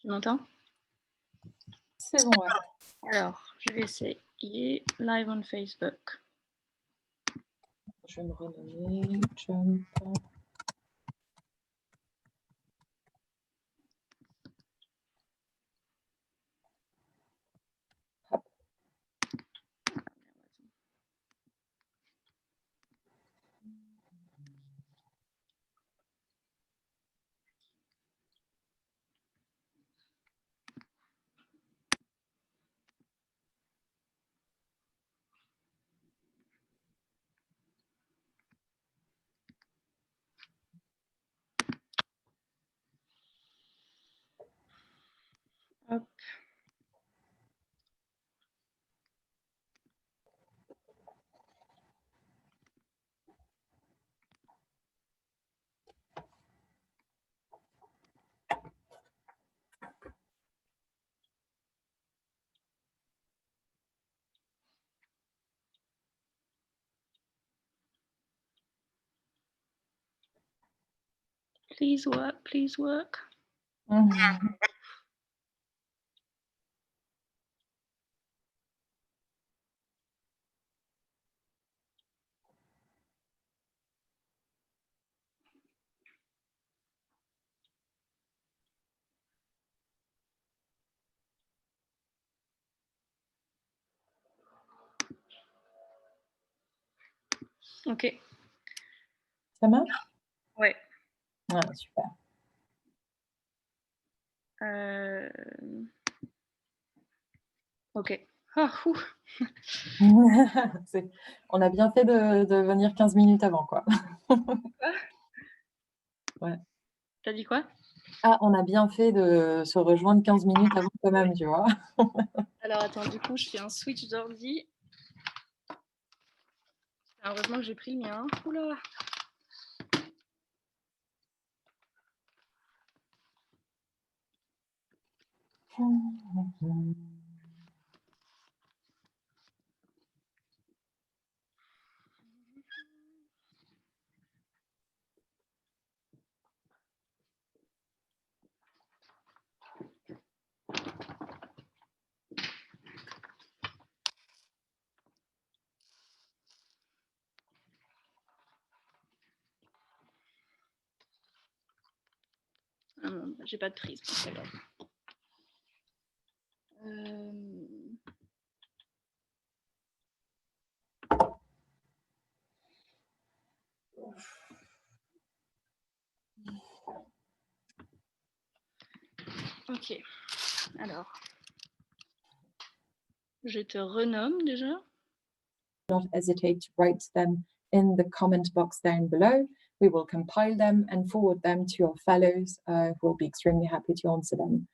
Tu m'entends? C'est bon, ouais. Alors, je vais essayer live on Facebook. Je vais me renommer Jump. Hop. Hop. Please work, please work. Ok. Ça marche? Ouais. Ah, super. Ok. Ah, On a bien fait de venir 15 minutes avant, quoi. Ouais. T'as dit quoi? Ah, on a bien fait de se rejoindre 15 minutes avant quand même, tu vois. Alors attends, du coup, je fais un switch d'ordi. Heureusement que j'ai pris le mien. Oula. Ah non, j'ai pas de prise. C'est pas grave. Ok. Alors, je te renomme déjà. Don't hesitate to write them in the comment box down below. We will compile them and forward them to your fellows who will be extremely happy to answer them.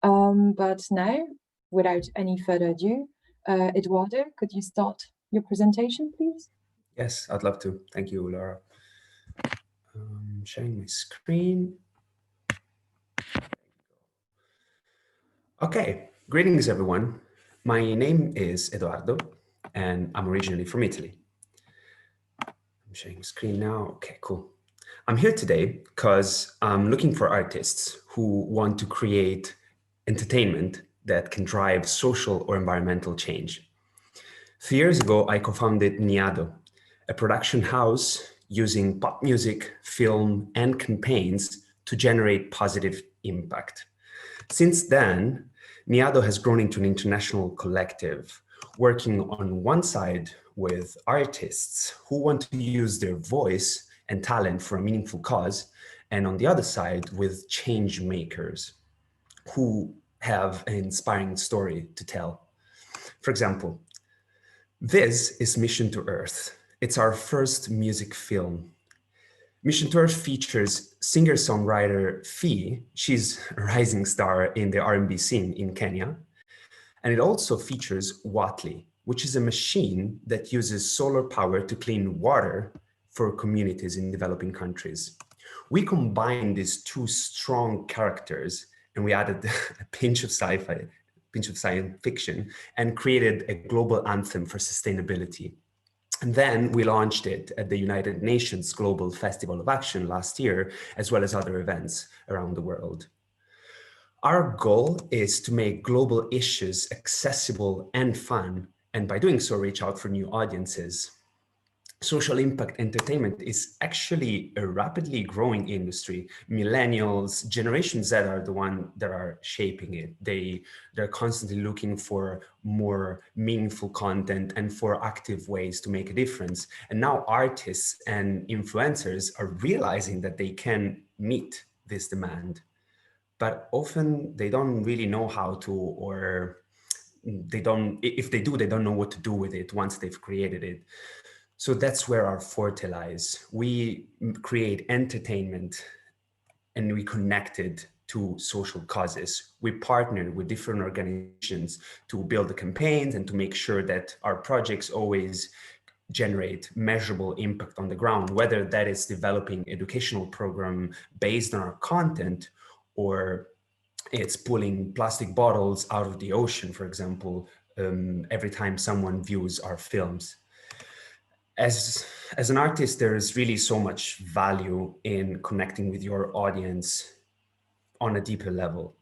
But now, without any further ado, Eduardo, could you start your presentation, please? Yes, I'd love to. Thank you, Laura. Sharing my screen. Okay, greetings everyone. My name is Eduardo and I'm originally from Italy. I'm sharing screen now. Okay, cool. I'm here today because I'm looking for artists who want to create entertainment that can drive social or environmental change. 3 years ago, I co-founded Niado, a production house using pop music, film, and campaigns to generate positive impact. Since then, Niado has grown into an international collective, working on one side with artists who want to use their voice and talent for a meaningful cause, and on the other side with change makers who have an inspiring story to tell. For example, this is Mission to Earth. It's our first music film. Mission to Earth features singer-songwriter Fee. She's a rising star in the R&B scene in Kenya. And it also features Wattly, which is a machine that uses solar power to clean water for communities in developing countries. We combined these two strong characters and we added a pinch of sci-fi, pinch of science fiction, and created a global anthem for sustainability. And then we launched it at the United Nations Global Festival of Action last year, as well as other events around the world. Our goal is to make global issues accessible and fun, and by doing so, reach out for new audiences. Social impact entertainment is actually a rapidly growing industry. Millennials, Generation Z are the one that are shaping it. They're constantly looking for more meaningful content and for active ways to make a difference. And now artists and influencers are realizing that they can meet this demand, but often they don't really know how to, or they don't, if they do, they don't know what to do with it once they've created it. So that's where our forte lies. We create entertainment and we connect it to social causes. We partner with different organizations to build the campaigns and to make sure that our projects always generate measurable impact on the ground, whether that is developing educational program based on our content, or it's pulling plastic bottles out of the ocean, for example, every time someone views our films. As an artist, there is really so much value in connecting with your audience on a deeper level.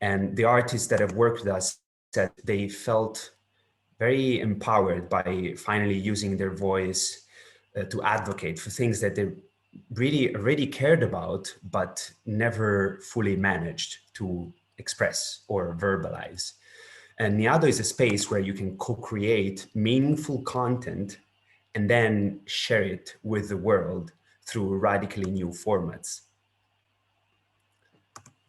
And the artists that have worked with us said they felt very empowered by finally using their voice to advocate for things that they really already cared about, but never fully managed to express or verbalize. And Niado is a space where you can co-create meaningful content and then share it with the world through radically new formats.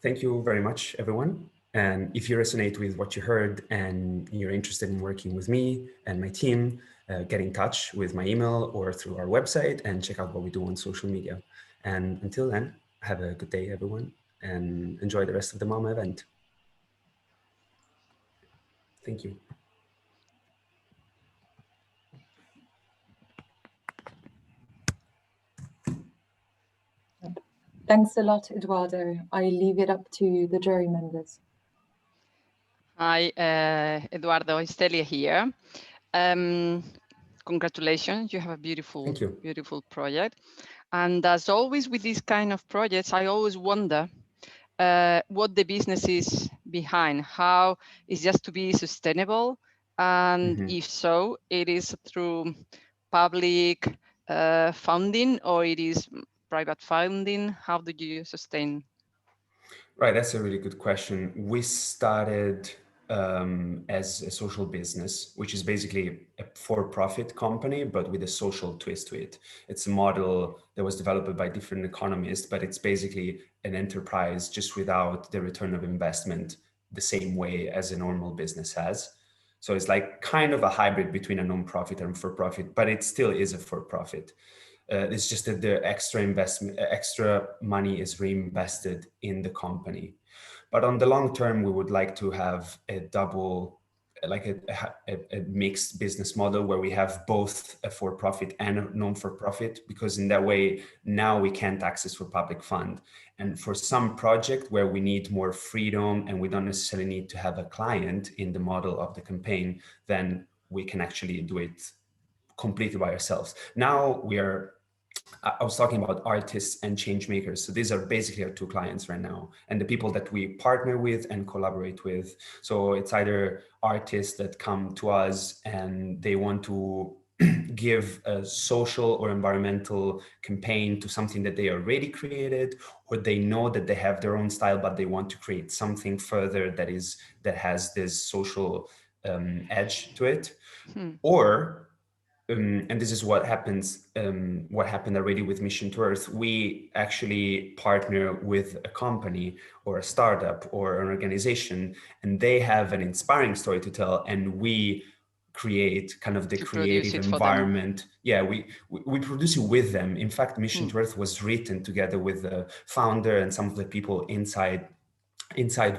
Thank you very much, everyone. And if you resonate with what you heard and you're interested in working with me and my team, get in touch with my email or through our website and check out what we do on social media. And until then, have a good day, everyone, and enjoy the rest of the MAMA event. Thank you. Thanks a lot, Eduardo. I leave it up to the jury members. Hi, Eduardo, Estelia here. Congratulations, you have a beautiful, beautiful project. And as always with these kind of projects, I always wonder what the business is behind, how it's just to be sustainable. And if so, it is through public funding or it is private funding. How do you sustain? Right, that's a really good question. We started as a social business, which is basically a for-profit company, but with a social twist to it. It's a model that was developed by different economists, but it's basically an enterprise just without the return of investment the same way as a normal business has. So it's like kind of a hybrid between a non-profit and for-profit, but it still is a for-profit. It's just that the extra money is reinvested in the company. But on the long term, we would like to have a mixed business model where we have both a for-profit and a non-for-profit, because in that way, now we can't access for public fund. And for some project where we need more freedom and we don't necessarily need to have a client in the model of the campaign, then we can actually do it completely by ourselves. Now I was talking about artists and change makers. So these are basically our two clients right now and the people that we partner with and collaborate with. So it's either artists that come to us and they want to give a social or environmental campaign to something that they already created, or they know that they have their own style, but they want to create something further that has this social edge to it. Or and this is what happens, what happened already with Mission to Earth. We actually partner with a company or a startup or an organization, and they have an inspiring story to tell, and we create kind of the creative environment. Yeah, we produce it with them. In fact, Mission to Earth was written together with the founder and some of the people inside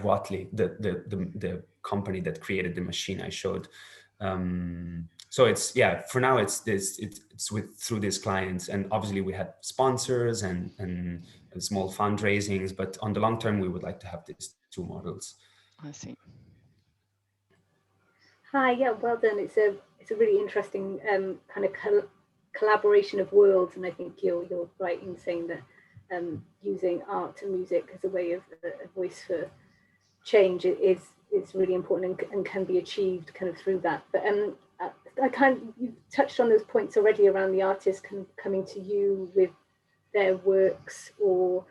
Watley, the company that created the machine I showed. So it's, yeah, for now it's through these clients, and obviously we had sponsors and small fundraisings, but on the long term we would like to have these two models. I see. Hi, yeah, well done. It's a really interesting kind of collaboration of worlds, and I think you're right in saying that using art and music as a way of a voice for change is really important and can be achieved kind of through that. But you touched on those points already around the artists coming to you with their works, or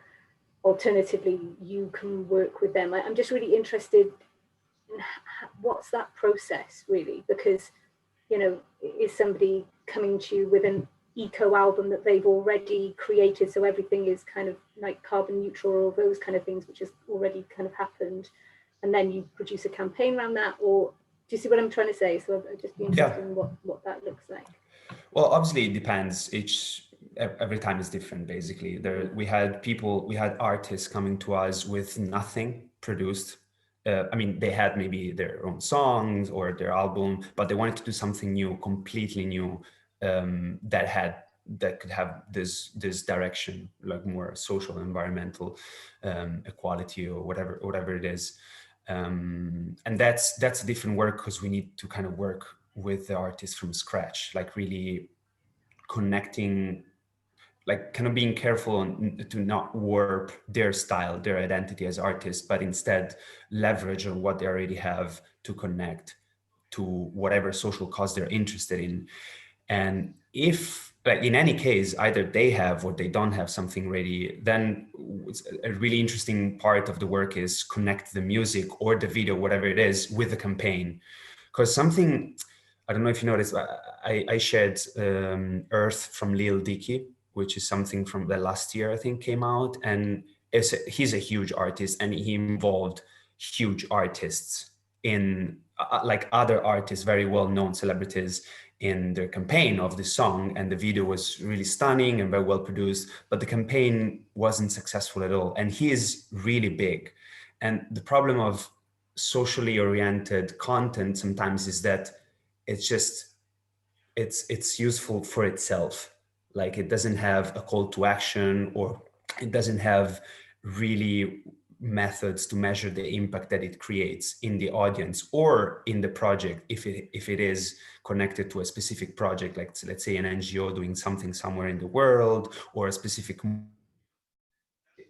alternatively you can work with them. I'm just really interested in what's that process really, because, you know, is somebody coming to you with an eco album that they've already created, so everything is kind of like carbon neutral, or those kind of things which has already kind of happened, and then you produce a campaign around that? Or do you see what I'm trying to say? So I'd just be interested in what that looks like. Well, obviously it depends. Every time is different. Basically, we had artists coming to us with nothing produced. I mean, they had maybe their own songs or their album, but they wanted to do something new, completely new, that could have this direction, like more social, environmental, equality, or whatever it is. And that's different work, because we need to kind of work with the artist from scratch, like really connecting, like kind of being careful to not warp their style, their identity as artists, but instead leverage on what they already have to connect to whatever social cause they're interested in. And if, like, in any case, either they have or they don't have something ready, then a really interesting part of the work is connect the music or the video, whatever it is, with the campaign. Because something, I don't know if you noticed, I shared Earth from Lil Dicky, which is something from the last year, I think, came out. And he's a huge artist, and he involved huge artists in, like other artists, very well-known celebrities, in their campaign of the song. And the video was really stunning and very well produced, but the campaign wasn't successful at all. And he is really big. And the problem of socially oriented content sometimes is that it's useful for itself. Like, it doesn't have a call to action, or it doesn't have really methods to measure the impact that it creates in the audience or in the project, if it is connected to a specific project, like let's say an NGO doing something somewhere in the world, or a specific.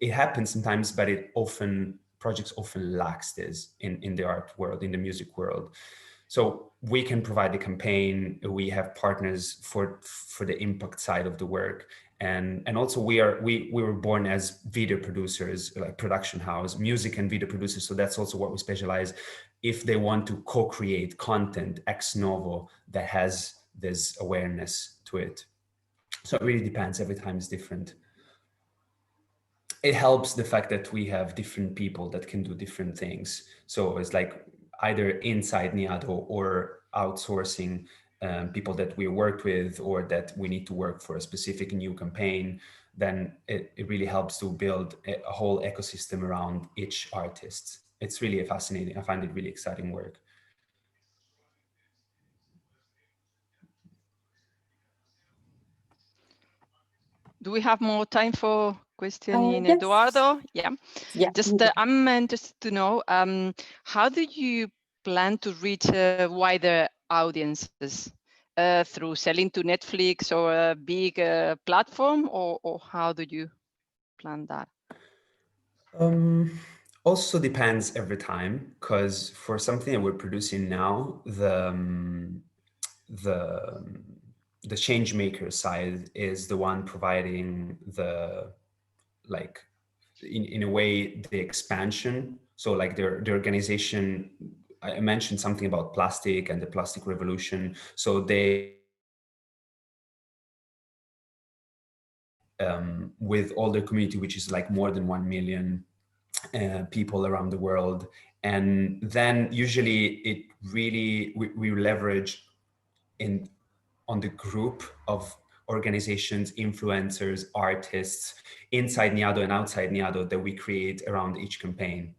It happens sometimes, but projects often lacks this in the art world, in the music world. So we can provide the campaign. We have partners for the impact side of the work. And also we were born as video producers, like production house, music and video producers. So that's also what we specialize. If they want to co-create content ex novo that has this awareness to it. So it really depends. Every time is different. It helps the fact that we have different people that can do different things. So it's like either inside Niado or outsourcing people that we worked with, or that we need to work for a specific new campaign. Then it really helps to build a whole ecosystem around each artist. It's really fascinating. I find it really exciting work. Do we have more time for questioning yes. Eduardo? Yeah. Just Yeah. I'm interested to know, how do you plan to reach wider audiences? Through selling to Netflix or a big platform, or how do you plan that? Also depends every time, because for something that we're producing now, the change maker side is the one providing the, like, in a way, the expansion. So like the organization, I mentioned something about plastic and the plastic revolution. So they, with all their community, which is like more than 1 million people around the world. And then usually it really, we leverage on the group of organizations, influencers, artists inside Niado and outside Niado that we create around each campaign.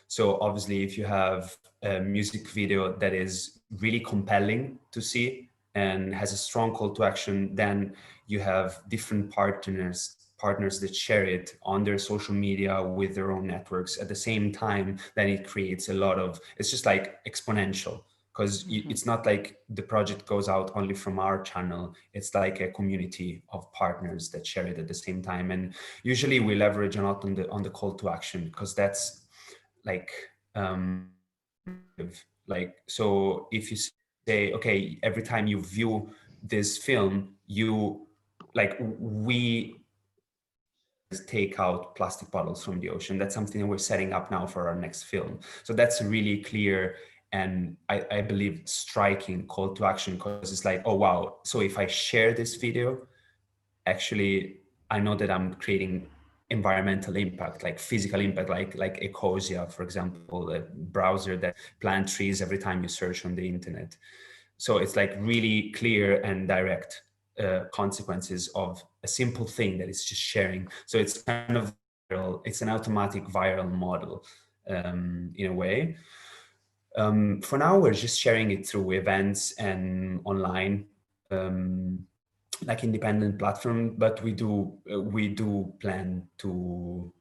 So obviously, if you have a music video that is really compelling to see and has a strong call to action, then you have different partners that share it on their social media with their own networks at the same time. Then it creates a lot of, it's just like exponential, because it's not like the project goes out only from our channel. It's like a community of partners that share it at the same time. And usually we leverage a lot on the call to action, because that's like Like, so if you say, okay, every time you view this film, we take out plastic bottles from the ocean. That's something that we're setting up now for our next film. So that's really clear, and I believe striking call to action, because it's like, oh wow, so if I share this video, actually I know that I'm creating environmental impact, like physical impact, like Ecosia, for example, a browser that plant trees every time you search on the internet. So it's like really clear and direct consequences of a simple thing that is just sharing. So it's kind of viral, it's an automatic viral model in a way. For now, we're just sharing it through events and online, like independent platform, but we do plan to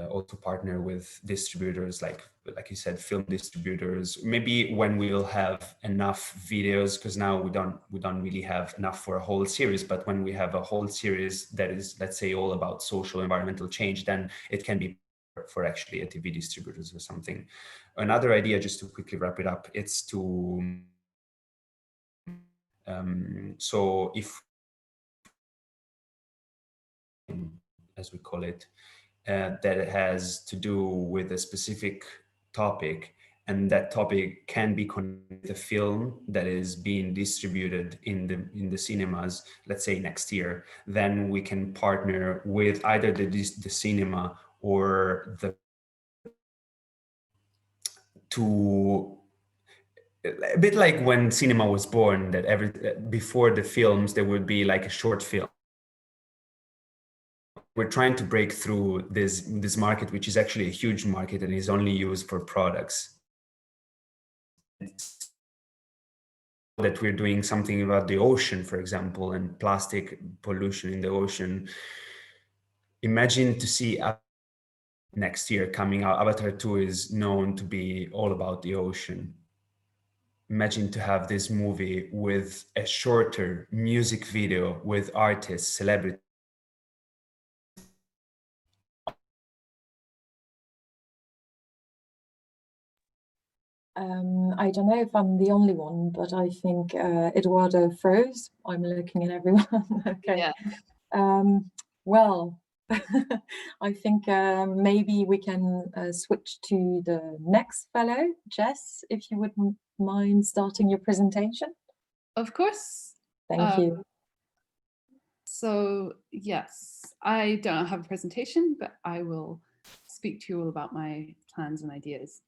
also partner with distributors, like you said, film distributors, maybe when we will have enough videos, because now we don't really have enough for a whole series, but when we have a whole series that is, let's say, all about social environmental change, then it can be for actually a TV distributors or something. Another idea, just to quickly wrap it up, it's to so if, as we call it, that has to do with a specific topic, and that topic can be connected to the film that is being distributed in the cinemas, let's say next year, then we can partner with either the cinema or to a bit like when cinema was born, that before the films there would be like a short film. We're trying to break through this market, which is actually a huge market and is only used for products. That we're doing something about the ocean, for example, and plastic pollution in the ocean. Imagine to see next year coming out, Avatar 2 is known to be all about the ocean. Imagine to have this movie with a shorter music video with artists, celebrities. I don't know if I'm the only one, but I think Eduardo froze. I'm looking at everyone. Okay. Yeah. Well, I think maybe we can switch to the next fellow. Jess, if you wouldn't mind starting your presentation. Of course. Thank you. So yes, I don't have a presentation, but I will speak to you all about my plans and ideas.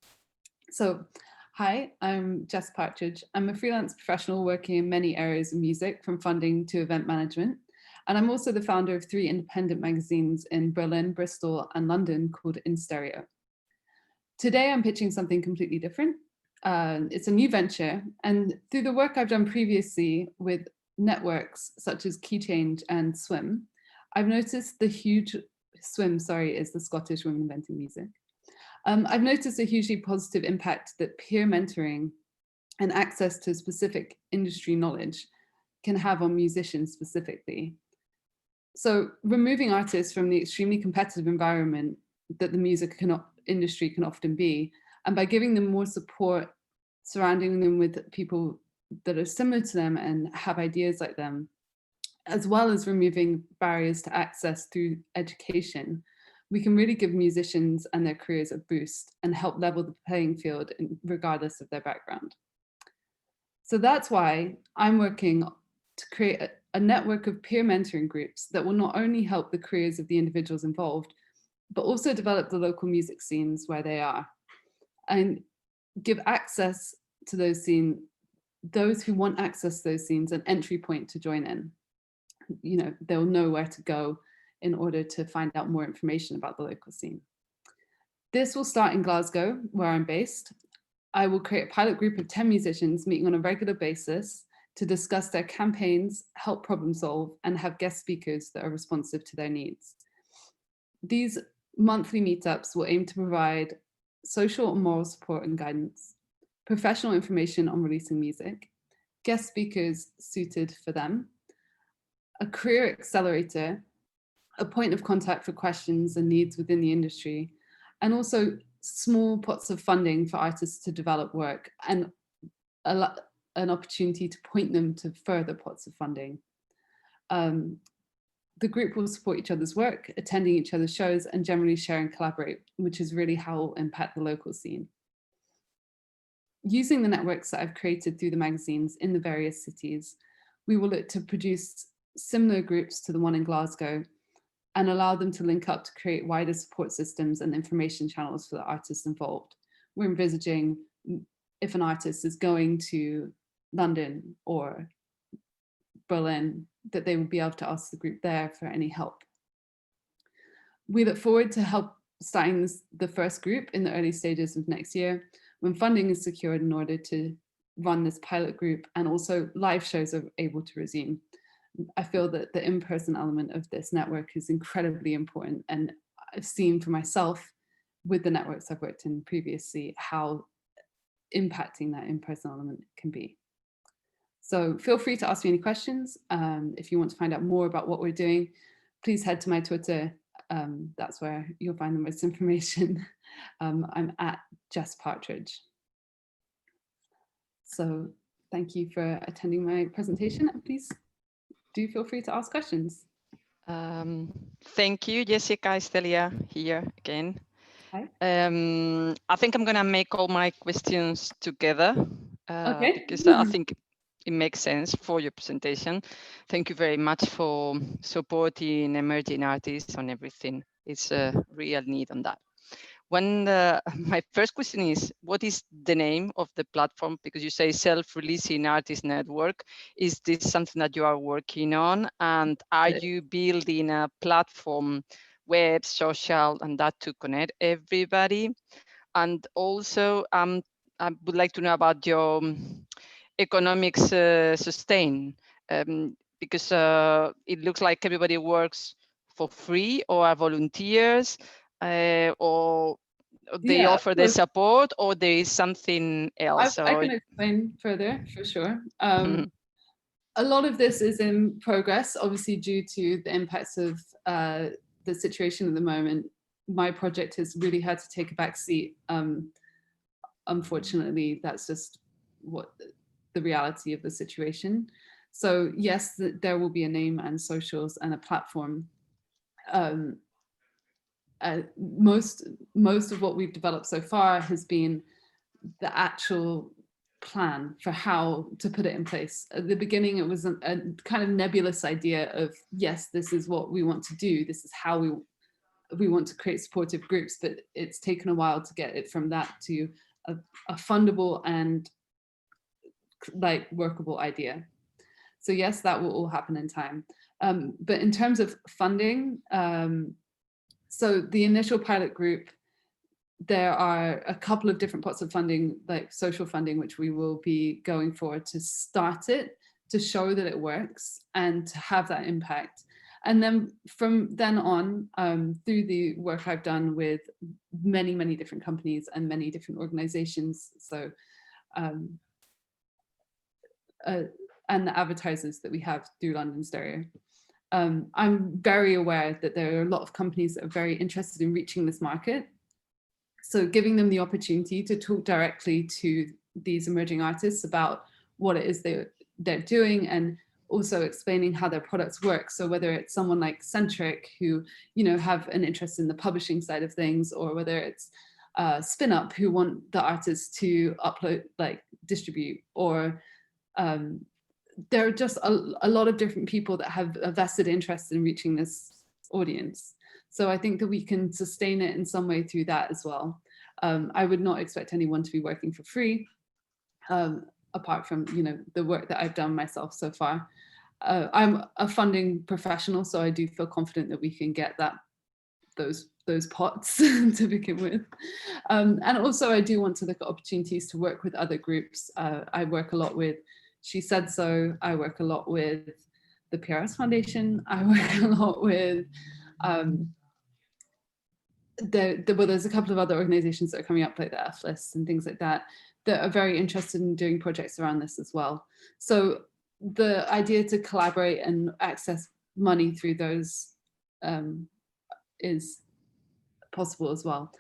So, hi, I'm Jess Partridge. I'm a freelance professional working in many areas of music, from funding to event management. And I'm also the founder of 3 independent magazines in Berlin, Bristol, and London called In Stereo. Today, I'm pitching something completely different. It's a new venture. And through the work I've done previously with networks such as KeyChange and Swim, I've noticed the huge, Swim, sorry, is the Scottish Women Inventing Music. I've noticed a hugely positive impact that peer mentoring and access to specific industry knowledge can have on musicians specifically. So removing artists from the extremely competitive environment that the music industry can often be, and by giving them more support, surrounding them with people that are similar to them and have ideas like them, as well as removing barriers to access through education, we can really give musicians and their careers a boost and help level the playing field regardless of their background. So that's why I'm working to create a network of peer mentoring groups that will not only help the careers of the individuals involved, but also develop the local music scenes where they are and give access to those scenes, those who want access to those scenes, an entry point to join in. You know, they'll know where to go in order to find out more information about the local scene. This will start in Glasgow, where I'm based. I will create a pilot group of 10 musicians meeting on a regular basis to discuss their campaigns, help problem solve, and have guest speakers that are responsive to their needs. These monthly meetups will aim to provide social and moral support and guidance, professional information on releasing music, guest speakers suited for them, a career accelerator, a point of contact for questions and needs within the industry, and also small pots of funding for artists to develop work, and an opportunity to point them to further pots of funding. The group will support each other's work, attending each other's shows, and generally share and collaborate, which is really how we'll impact the local scene. Using the networks that I've created through the magazines in the various cities, we will look to produce similar groups to the one in Glasgow and allow them to link up to create wider support systems and information channels for the artists involved. We're envisaging if an artist is going to London or Berlin, that they would be able to ask the group there for any help. We look forward to starting the first group in the early stages of next year, when funding is secured in order to run this pilot group, and also live shows are able to resume. I feel that the in-person element of this network is incredibly important, and I've seen for myself with the networks I've worked in previously how impacting that in-person element can be. So feel free to ask me any questions. If you want to find out more about what we're doing, please head to my Twitter. That's where you'll find the most information. I'm at Jess Partridge. So thank you for attending my presentation, and please do feel free to ask questions. Thank you, Jessica. Estelia here again. Hi. I think I'm gonna make all my questions together Okay. because I think it makes sense for your presentation. Thank you very much for supporting emerging artists on everything. It's a real need on that. My first question is, what is the name of the platform? Because you say Self-Releasing Artist Network. Is this something that you are working on? And are you building a platform, web, social, and that to connect everybody? And also, I would like to know about your economics sustain, because it looks like everybody works for free or are volunteers, or they offer the support, or there is something else. I can explain further for sure. A lot of this is in progress, obviously due to the impacts of the situation at the moment. My project has really had to take a back seat. Unfortunately, that's just what the reality of the situation. So yes, there will be a name and socials and a platform. Most of what we've developed so far has been the actual plan for how to put it in place. At the beginning, it was a kind of nebulous idea of, yes, this is what we want to do. This is how we want to create supportive groups, but it's taken a while to get it from that to a fundable and like workable idea. So yes, that will all happen in time. But in terms of funding, so the initial pilot group, there are a couple of different pots of funding, like social funding, which we will be going for to start it, to show that it works and to have that impact. And then from then on, through the work I've done with many, many different companies and many different organizations, so and the advertisers that we have through London Stereo. I'm very aware that there are a lot of companies that are very interested in reaching this market. So giving them the opportunity to talk directly to these emerging artists about what it is they're doing, and also explaining how their products work. So whether it's someone like Centric who, you know, have an interest in the publishing side of things, or whether it's Spin Up who want the artists to upload, like distribute, or there are just a lot of different people that have a vested interest in reaching this audience. So I think that we can sustain it in some way through that as well. I would not expect anyone to be working for free, apart from, you know, the work that I've done myself so far. I'm a funding professional, so I do feel confident that we can get those pots to begin with. And also I do want to look at opportunities to work with other groups. I work a lot with She Said So. I work a lot with the PRS Foundation. I work a lot with, well, there's a couple of other organizations that are coming up, like the F-List and things like that, that are very interested in doing projects around this as well. So the idea to collaborate and access money through those is possible as well.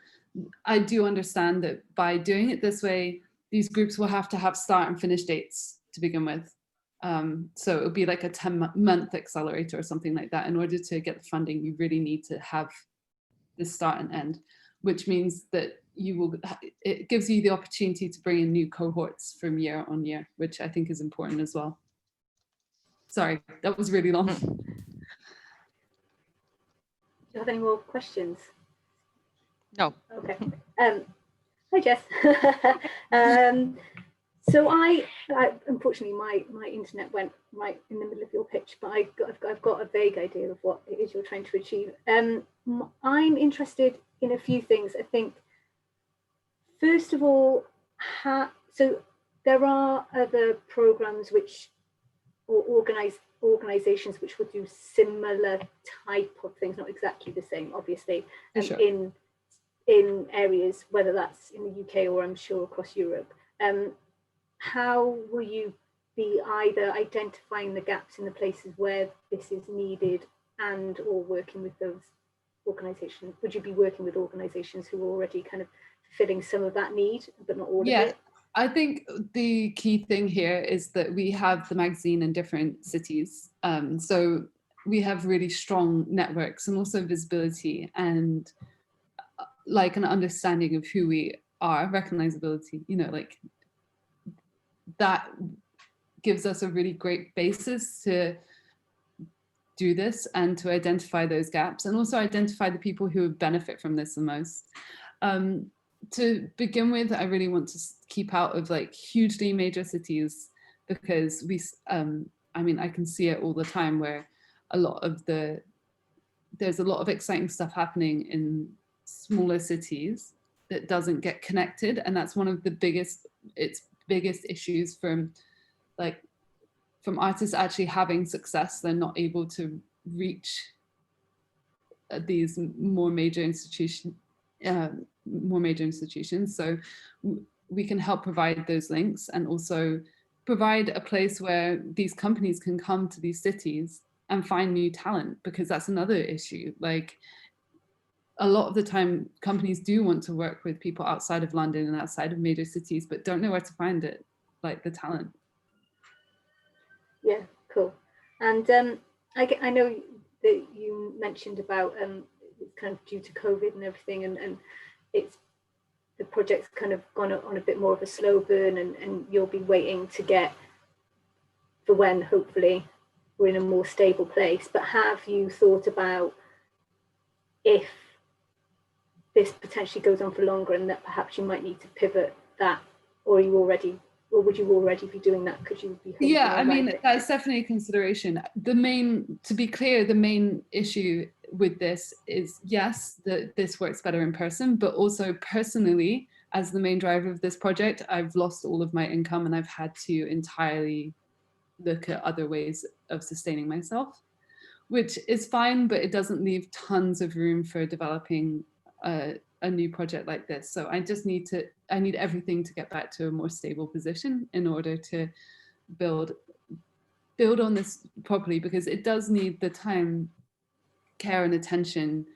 I do understand that by doing it this way, these groups will have to have start and finish dates to begin with. So it would be like a 10-month accelerator or something like that. In order to get the funding, you really need to have this start and end, which means that it gives you the opportunity to bring in new cohorts from year on year, which I think is important as well. Sorry, that was really long. Do you have any more questions? No. Okay. Hi, Jess. So I unfortunately my internet went right in the middle of your pitch, but I've got a vague idea of what it is you're trying to achieve. I'm interested in a few things. I think, first of all, so there are other programs which, or organizations which would do similar type of things, not exactly the same, obviously, Sure. in areas, whether that's in the UK or I'm sure across Europe. How will you be either identifying the gaps in the places where this is needed and or working with those organizations? Would you be working with organizations who are already kind of filling some of that need, but not all of it? I think the key thing here is that we have the magazine in different cities. So we have really strong networks and also visibility and like an understanding of who we are, recognizability, you know, like that gives us a really great basis to do this and to identify those gaps and also identify the people who would benefit from this the most. To begin with, I really want to keep out of like hugely major cities because I mean, I can see it all the time where there's a lot of exciting stuff happening in smaller cities that doesn't get connected. And that's one of the biggest issues from artists actually having success. They're not able to reach these more major institutions. So we can help provide those links and also provide a place where these companies can come to these cities and find new talent, because that's another issue. Like a lot of the time companies do want to work with people outside of London and outside of major cities, but don't know where to find it, like the talent. Yeah, cool. And I know that you mentioned about kind of due to COVID and everything, and the project's kind of gone on a bit more of a slow burn, and you'll be waiting to get for when hopefully we're in a more stable place. But have you thought about if this potentially goes on for longer and that perhaps you might need to pivot that, or would you already be doing that? Could you be? Yeah, I mean, that's definitely a consideration. To be clear, the main issue with this is, yes, that this works better in person, but also personally, as the main driver of this project, I've lost all of my income and I've had to entirely look at other ways of sustaining myself, which is fine, but it doesn't leave tons of room for developing a new project like this. So I need everything to get back to a more stable position in order to build on this properly, because it does need the time, care and attention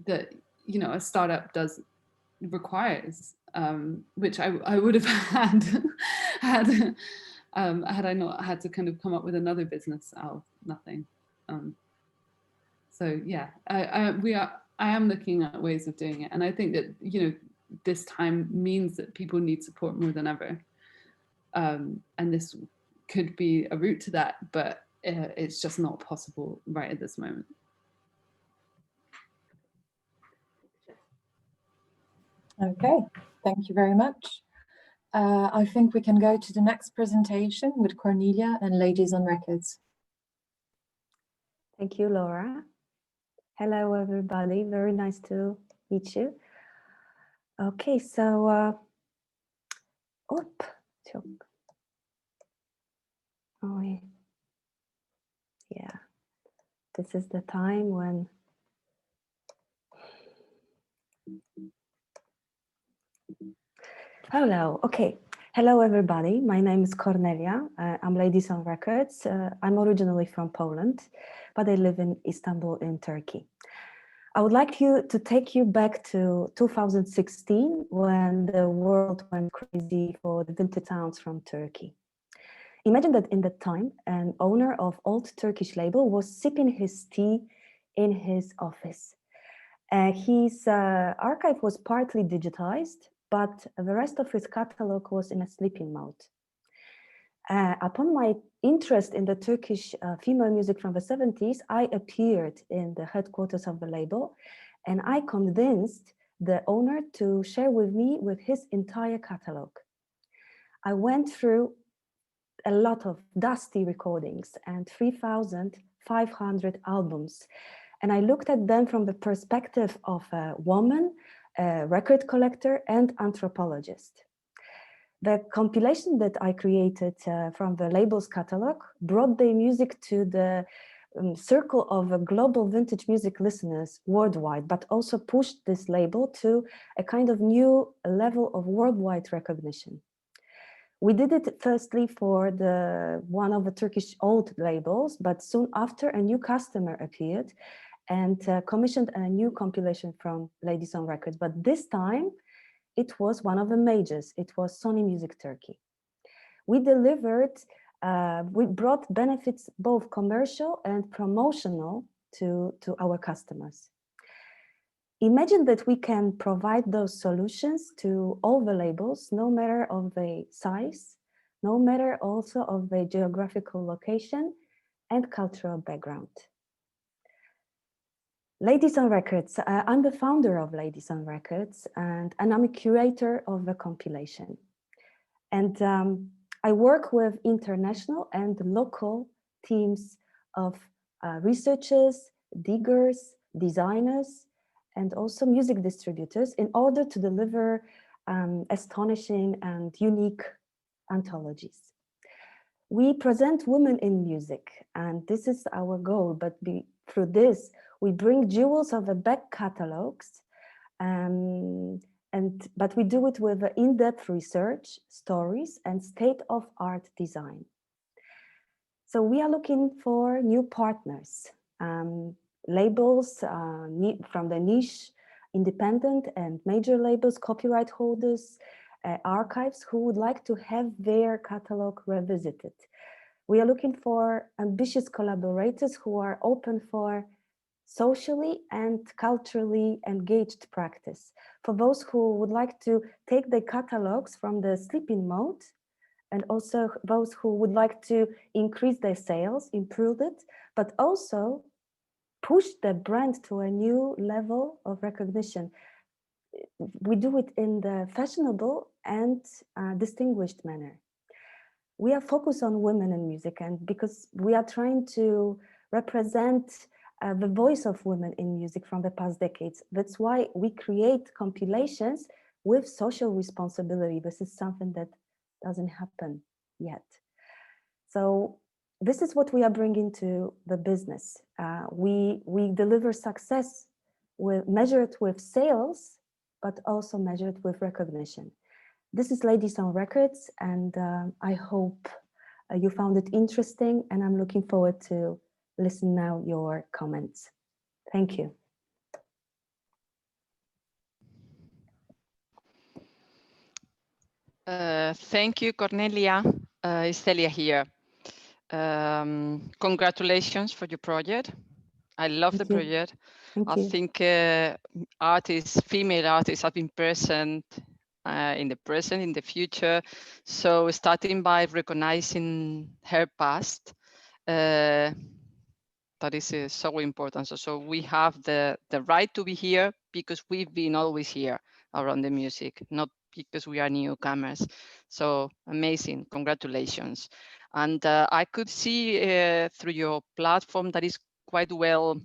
that, you know, a startup requires, which I would have had I not had to kind of come up with another business out of nothing. So yeah, I am looking at ways of doing it. And I think that, you know, this time means that people need support more than ever. And this could be a route to that, but it's just not possible right at this moment. Okay, thank you very much. I think we can go to the next presentation with Cornelia and Ladies on Records. Thank you, Laura. Hello, everybody. Very nice to meet you. Okay, so, yeah, this is the time when hello. Okay. Hello, everybody. My name is Cornelia. I'm Ladies on Records. I'm originally from Poland, but I live in Istanbul in Turkey. I would like to take you back to 2016 when the world went crazy for the vintage sounds from Turkey. Imagine that in that time, an owner of old Turkish label was sipping his tea in his office. His archive was partly digitized, but the rest of his catalog was in a sleeping mode. Upon my interest in the Turkish female music from the 70s, I appeared in the headquarters of the label, and I convinced the owner to share with me with his entire catalog. I went through a lot of dusty recordings and 3,500 albums, and I looked at them from the perspective of a woman, a record collector, and anthropologist. The compilation that I created from the label's catalog brought the music to the circle of global vintage music listeners worldwide, but also pushed this label to a kind of new level of worldwide recognition. We did it firstly for one of the Turkish old labels, but soon after a new customer appeared and commissioned a new compilation from Ladies on Records. But this time, it was one of the majors. It was Sony Music Turkey. We brought benefits both commercial and promotional to our customers. Imagine that we can provide those solutions to all the labels, no matter of the size, no matter also of the geographical location and cultural background. Ladies on Records, I'm the founder of Ladies on Records, and I'm a curator of the compilation. And I work with international and local teams of researchers, diggers, designers, and also music distributors in order to deliver astonishing and unique anthologies. We present women in music, and this is our goal, but through this, we bring jewels of the back catalogs, but we do it with in-depth research, stories, and state-of-art design. So we are looking for new partners, labels from the niche, independent and major labels, copyright holders, archives who would like to have their catalog revisited. We are looking for ambitious collaborators who are open for socially and culturally engaged practice. For those who would like to take the catalogs from the sleeping mode, and also those who would like to increase their sales, improve it, but also push the brand to a new level of recognition. We do it in the fashionable and distinguished manner. We are focused on women in music, and because we are trying to represent the voice of women in music from the past decades. That's why we create compilations with social responsibility. This is something that doesn't happen yet. So this is what we are bringing to the business. We deliver success measured with sales, but also measured with recognition. This is Ladies on Records, and I hope you found it interesting, and I'm looking forward to listen now your comments. Thank you. Thank you, Cornelia. It's Celia here. Congratulations for your project. I love the project. I think female artists have been present in the present, in the future. So starting by recognizing her past, that is so important. So we have the right to be here because we've been always here around the music, not because we are newcomers. So amazing, congratulations. And I could see through your platform that is quite well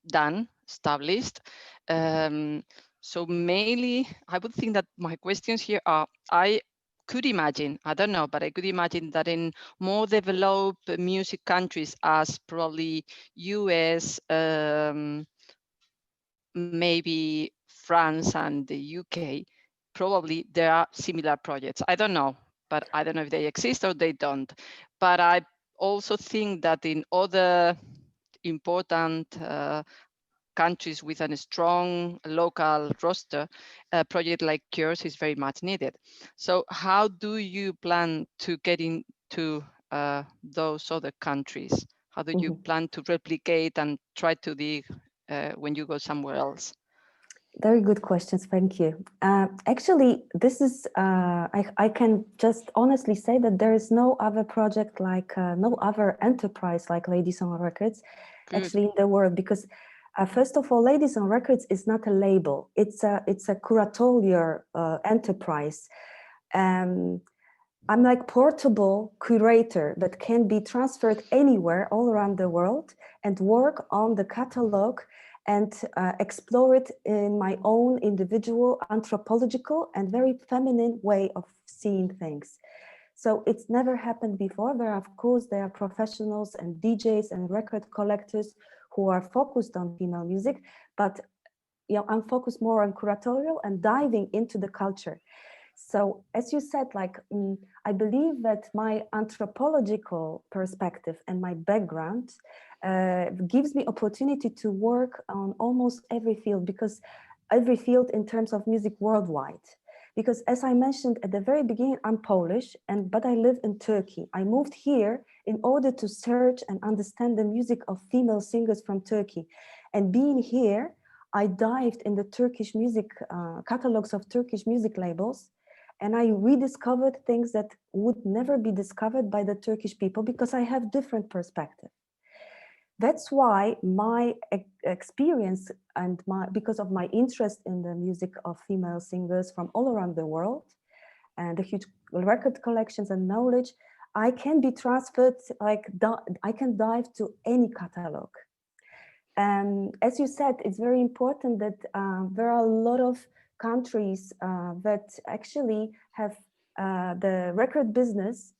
done, established. So mainly, I would think that my questions here are, I could imagine, I don't know, but I could imagine that in more developed music countries as probably US, maybe France and the UK, probably there are similar projects. I don't know, but I don't know if they exist or they don't. But I also think that in other important countries with a strong local roster, a project like yours is very much needed. So how do you plan to get into those other countries? How do you plan to replicate and try to dig when you go somewhere else? Very good questions, thank you. Actually, this is, I can just honestly say that there is no other project like, no other enterprise like Ladies on Records actually in the world, because first of all, Ladies on Records is not a label, it's a curatorial enterprise. I'm like portable curator that can be transferred anywhere all around the world and work on the catalog and explore it in my own individual, anthropological and very feminine way of seeing things. So it's never happened before. Of course, there are professionals and DJs and record collectors who are focused on female music, but I'm focused more on curatorial and diving into the culture. So as you said, like, I believe that my anthropological perspective and my background gives me opportunity to work on almost every field, because every field in terms of music worldwide. Because as I mentioned at the very beginning, I'm Polish, but I live in Turkey. I moved here in order to search and understand the music of female singers from Turkey. And being here, I dived in the Turkish music catalogs of Turkish music labels, and I rediscovered things that would never be discovered by the Turkish people because I have different perspective. That's why my experience and because of my interest in the music of female singers from all around the world and the huge record collections and knowledge, I can be transferred, like I can dive to any catalog. As you said, it's very important that there are a lot of countries that actually have the record business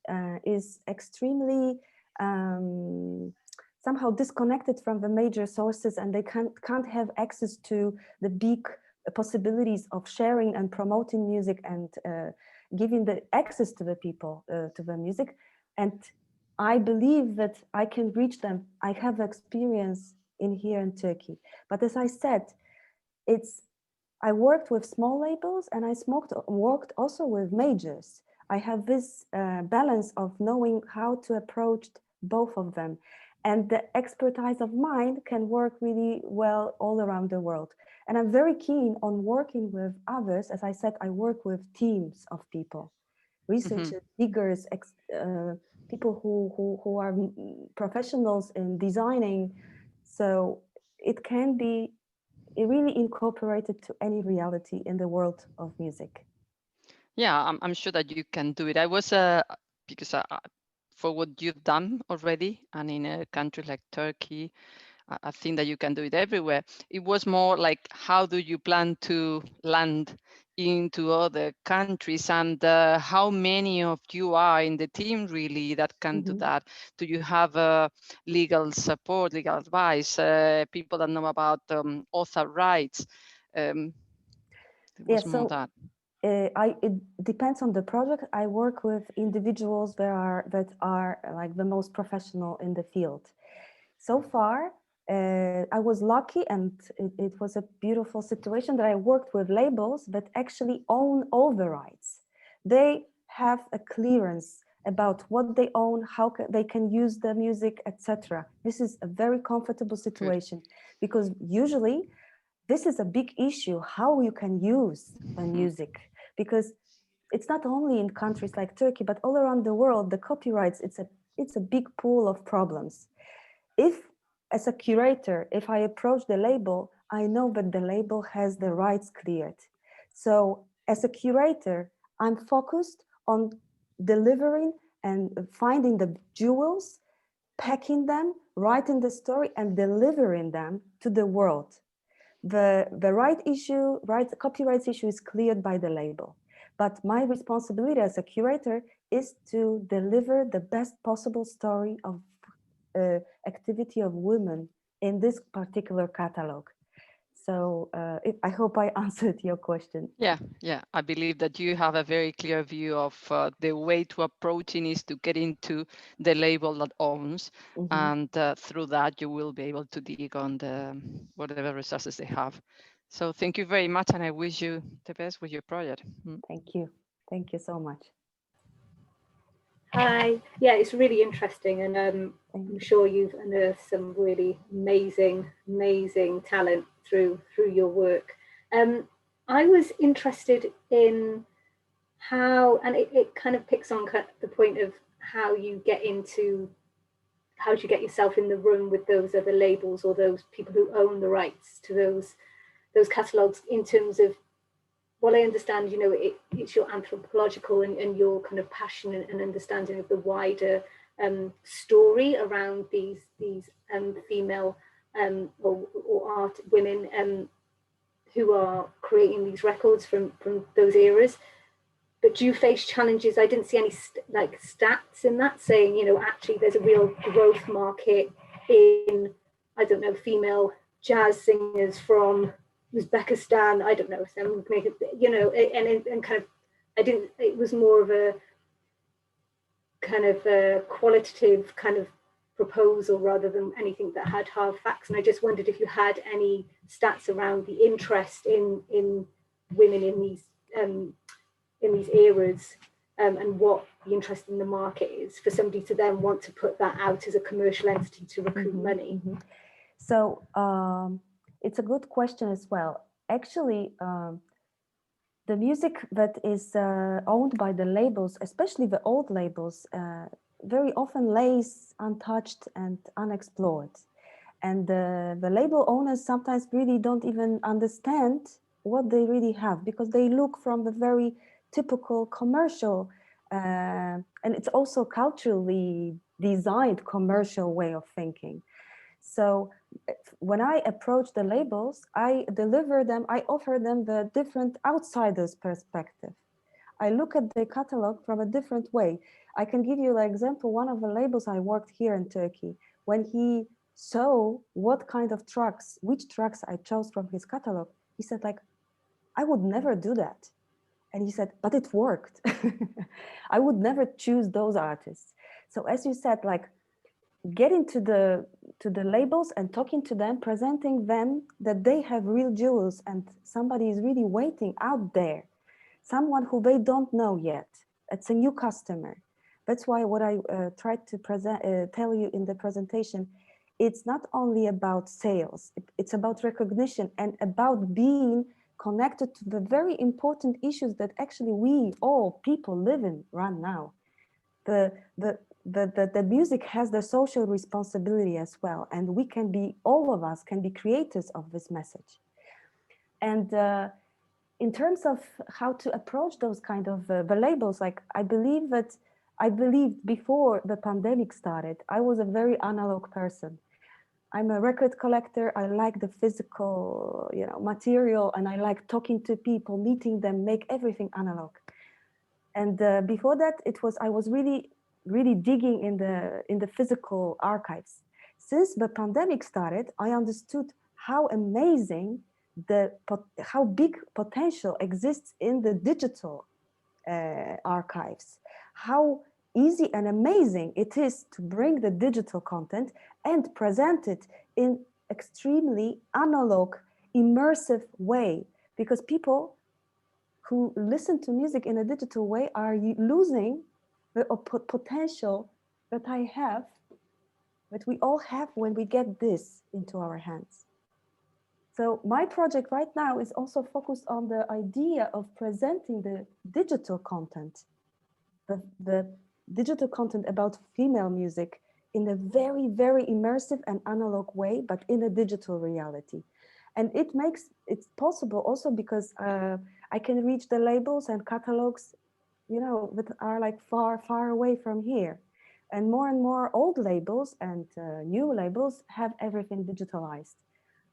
is extremely somehow disconnected from the major sources, and they can't have access to the big possibilities of sharing and promoting music and giving the access to the people to the music. And I believe that I can reach them. I have experience here in Turkey. But as I said, I worked with small labels and I worked also with majors. I have this balance of knowing how to approach both of them. And the expertise of mine can work really well all around the world. And I'm very keen on working with others. As I said, I work with teams of people, researchers, diggers, people who are professionals in designing. So it can be really incorporated to any reality in the world of music. Yeah, I'm sure that you can do it. I was, because for what you've done already, and in a country like Turkey, I think that you can do it everywhere. It was more like, how do you plan to land into other countries, and how many of you are in the team really that can do that? Do you have legal support, legal advice, people that know about author rights? It was more that. It depends on the project. I work with individuals that are like the most professional in the field. So far, I was lucky, and it was a beautiful situation that I worked with labels that actually own all the rights. They have a clearance about what they own, how they can use the music, etc. This is a very comfortable situation. Good. Because usually this is a big issue, how you can use the music, because it's not only in countries like Turkey, but all around the world, the copyrights, it's a big pool of problems. If, as a curator, if I approach the label, I know that the label has the rights cleared. So as a curator, I'm focused on delivering and finding the jewels, packing them, writing the story, and delivering them to the world. The copyright issue is cleared by the label. But my responsibility as a curator is to deliver the best possible story of activity of women in this particular catalog. So I hope I answered your question. Yeah, I believe that you have a very clear view of the way to approaching is to get into the label that owns, and through that you will be able to dig on the whatever resources they have. So thank you very much, and I wish you the best with your project. Thank you so much. Hi, yeah, it's really interesting, and I'm sure you've unearthed some really amazing talent through your work. I was interested in how, and it kind of picks on the point of how you get yourself in the room with those other labels or those people who own the rights to those catalogs, in terms of, well, I understand, you know, it's your anthropological and your kind of passion and understanding of the wider story around these female or art women who are creating these records from those eras. But do you face challenges? I didn't see any stats in that saying, you know, actually there's a real growth market in, I don't know, female jazz singers from Uzbekistan, I don't know, so make it, you know, and kind of, it was more of a kind of a qualitative kind of proposal rather than anything that had hard facts. And I just wondered if you had any stats around the interest in women in these eras, and what the interest in the market is for somebody to then want to put that out as a commercial entity to recoup money. So it's a good question as well. Actually, the music that is owned by the labels, especially the old labels, very often lays untouched and unexplored. And the label owners sometimes really don't even understand what they really have, because they look from the very typical commercial, and it's also culturally designed commercial way of thinking. So when I approach the labels, I offer them the different outsider's perspective. I look at the catalog from a different way. I can give you an example. One of the labels I worked here in Turkey, when he saw what kind of tracks, which tracks I chose from his catalog, he said, like, I would never do that. And he said, but it worked. I would never choose those artists. So as you said, like, getting to the labels and talking to them, presenting them that they have real jewels and somebody is really waiting out there, someone who they don't know yet. It's a new customer. That's why what I tried to tell you in the presentation, it's not only about sales, it's about recognition and about being connected to the very important issues that actually we all people live in right now. The music has the social responsibility as well, and we can be, all of us can be creators of this message. And in terms of how to approach those kind of the labels, like I believed before the pandemic started, I was a very analog person. I'm a record collector. I like the physical, you know, material, and I like talking to people, meeting them, make everything analog. And before that, I was really digging in the physical archives. Since the pandemic started, I understood how amazing how big potential exists in the digital archives, how easy and amazing it is to bring the digital content and present it in extremely analog, immersive way, because people who listen to music in a digital way are losing the potential that that we all have when we get this into our hands. So my project right now is also focused on the idea of presenting the digital content, the digital content about female music in a very, very immersive and analog way, but in a digital reality. And it's possible also because I can reach the labels and catalogs, you know, that are like far, far away from here. And more old labels and new labels have everything digitalized.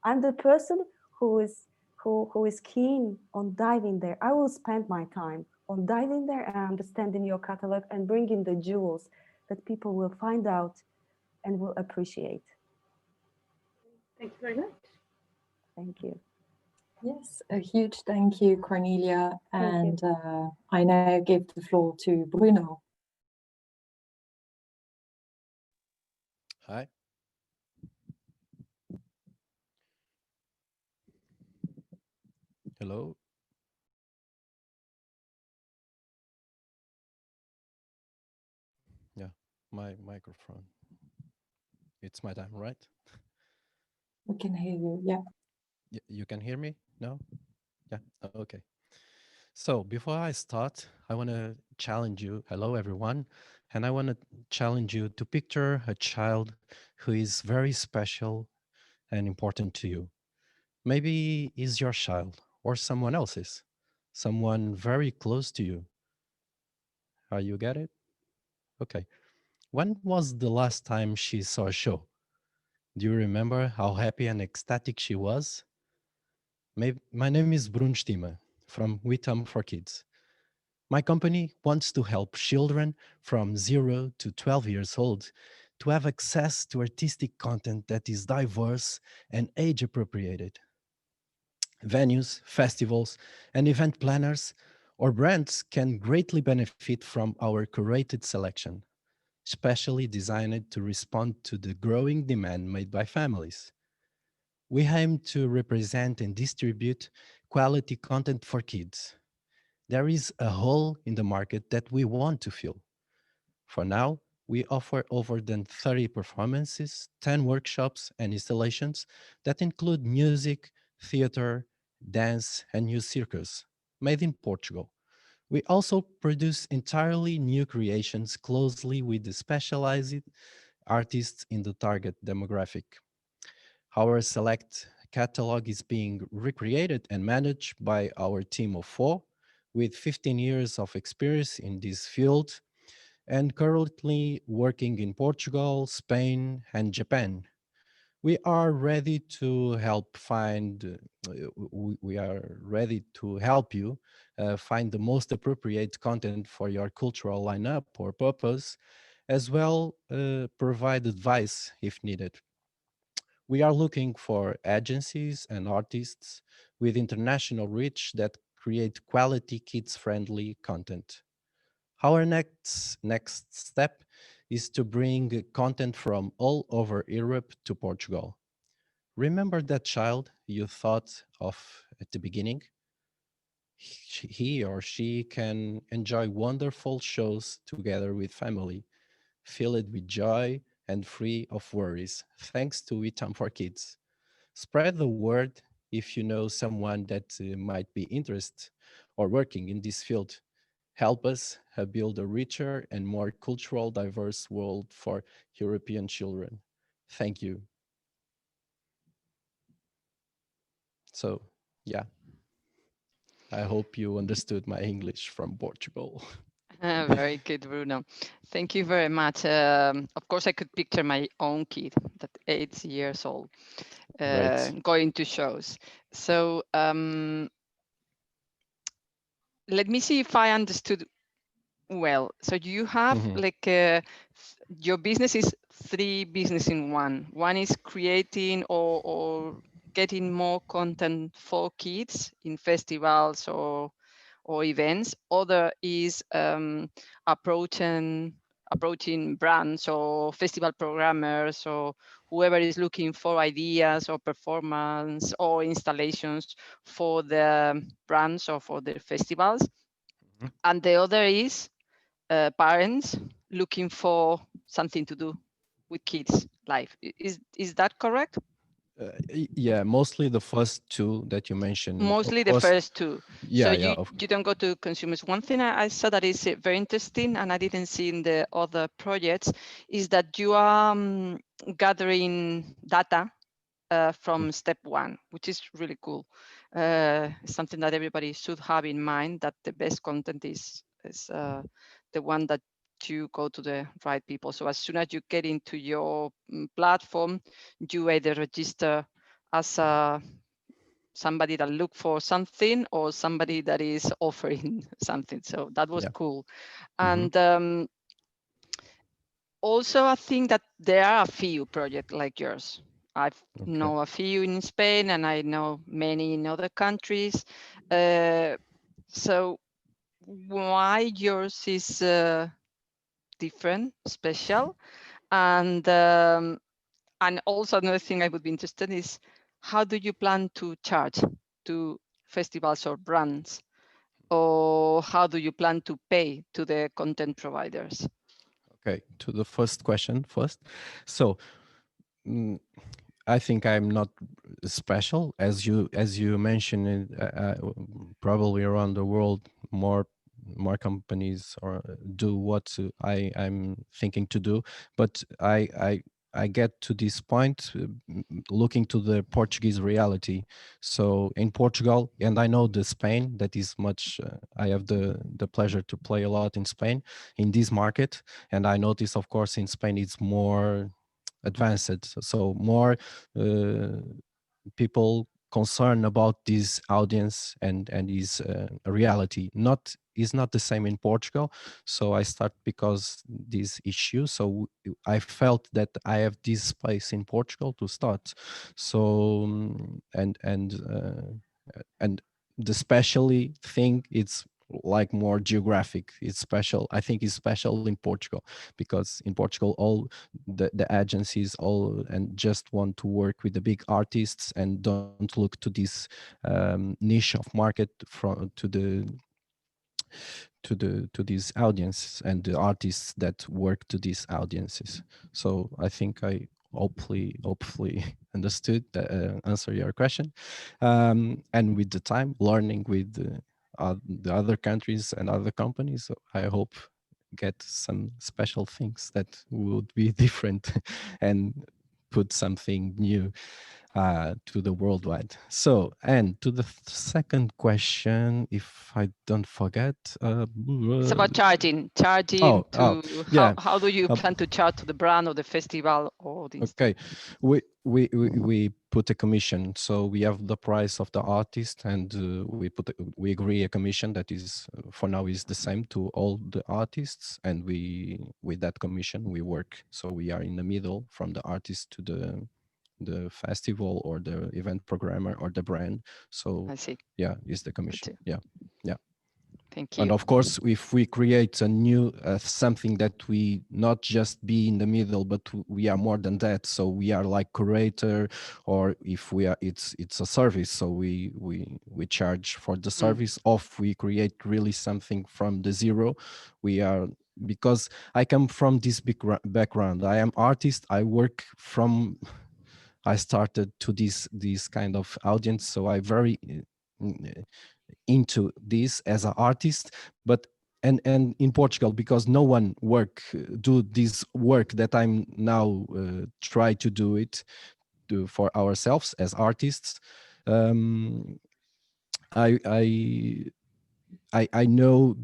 I'm the person who is keen on diving there. I will spend my time on diving there and understanding your catalog and bringing the jewels that people will find out and will appreciate. Thank you very much. Thank you. Yes, a huge thank you, Cornelia. Thank you. And I now give the floor to Bruno. Hi. Hello. Yeah, my microphone. It's my time, right? We can hear you, yeah. You can hear me? No? Yeah, okay. So before I start, I want to challenge you. Hello, everyone. And I want to challenge you to picture a child who is very special and important to you. Maybe is your child or someone else's, someone very close to you. Are you get it? Okay. When was the last time she saw a show? Do you remember how happy and ecstatic she was? My name is Bruno Stima from Witam for Kids. My company wants to help children from 0 to 12 years old to have access to artistic content that is diverse and age appropriated. Venues, festivals, and event planners or brands can greatly benefit from our curated selection, specially designed to respond to the growing demand made by families. We aim to represent and distribute quality content for kids. There is a hole in the market that we want to fill. For now, we offer over than 30 performances, 10 workshops and installations that include music, theater, dance, and new circus, made in Portugal. We also produce entirely new creations closely with the specialized artists in the target demographic. Our select catalog is being recreated and managed by our team of 4 with 15 years of experience in this field and currently working in Portugal, Spain, and Japan. We are ready to help we are ready to help you find the most appropriate content for your cultural lineup or purpose, as well provide advice if needed. We are looking for agencies and artists with international reach that create quality kids-friendly content. Our next step is to bring content from all over Europe to Portugal. Remember that child you thought of at the beginning? He or she can enjoy wonderful shows together with family, filled with joy and free of worries, thanks to Witam for Kids. Spread the word if you know someone that might be interested or working in this field. Help us build a richer and more cultural diverse world for European children. Thank you. So, yeah, I hope you understood my English from Portugal. Very good, Bruno. Thank you very much. Of course, I could picture my own kid that 8 years old going to shows. So let me see if I understood well. So you have like your business is 3 business in one. One is creating or getting more content for kids in festivals or events. Other is approaching brands or festival programmers or whoever is looking for ideas or performance or installations for the brands or for the festivals. And the other is parents looking for something to do with kids' life. Is that correct? Yeah, mostly the first 2 that you mentioned. Mostly the first 2. Yeah, so yeah. You don't go to consumers. One thing I saw that is very interesting and I didn't see in the other projects is that you are gathering data from step 1, which is really cool. Something that everybody should have in mind, that the best content is the one that you go to the right people. So as soon as you get into your platform, you either register as somebody that look for something or somebody that is offering something. So that was cool. And also I think that there are a few projects like yours. I know a few in Spain, and I know many in other countries. So why yours is different, special? And also another thing I would be interested in is, how do you plan to charge to festivals or brands? Or how do you plan to pay to the content providers? Okay, to the first question first. So I think I'm not special, as you mentioned. Probably around the world, more companies do what I'm thinking to do, but I get to this point looking to the Portuguese reality. So in Portugal, and I know the Spain, that is much, I have the pleasure to play a lot in Spain in this market. And I notice, of course, in Spain, it's more advanced. So more people concerned about this audience and his reality. Is not the same in Portugal. So I start because this issue. So I felt that I have this space in Portugal to start. So and the specially thing, it's like more geographic. It's special. I think it's special in Portugal, because in Portugal all the agencies all and just want to work with the big artists and don't look to this niche of market to these audiences and the artists that work to these audiences. So I think I hopefully understood answer your question. And with the time learning with the other countries and other companies, I hope get some special things that would be different and put something new to the worldwide. So, and to the second question, if I don't forget, it's about charging how do you plan to charge to the brand or the festival or this? Okay, we put a commission. So we have the price of the artist, and we agree a commission that is for now is the same to all the artists, and with that commission we work. So we are in the middle from the artist to the festival or the event programmer or the brand. So I see. Yeah, is the commission. Yeah. Thank you. And of course, if we create a new something that we not just be in the middle, but we are more than that. So we are like curator, or if we are, it's a service. So we charge for the service. If we create really something from the zero, we are, because I come from this big background. I am artist. I started to this kind of audience, so I very into this as an artist. But and in Portugal, because no one do this work that I'm now try to do it for ourselves as artists. I know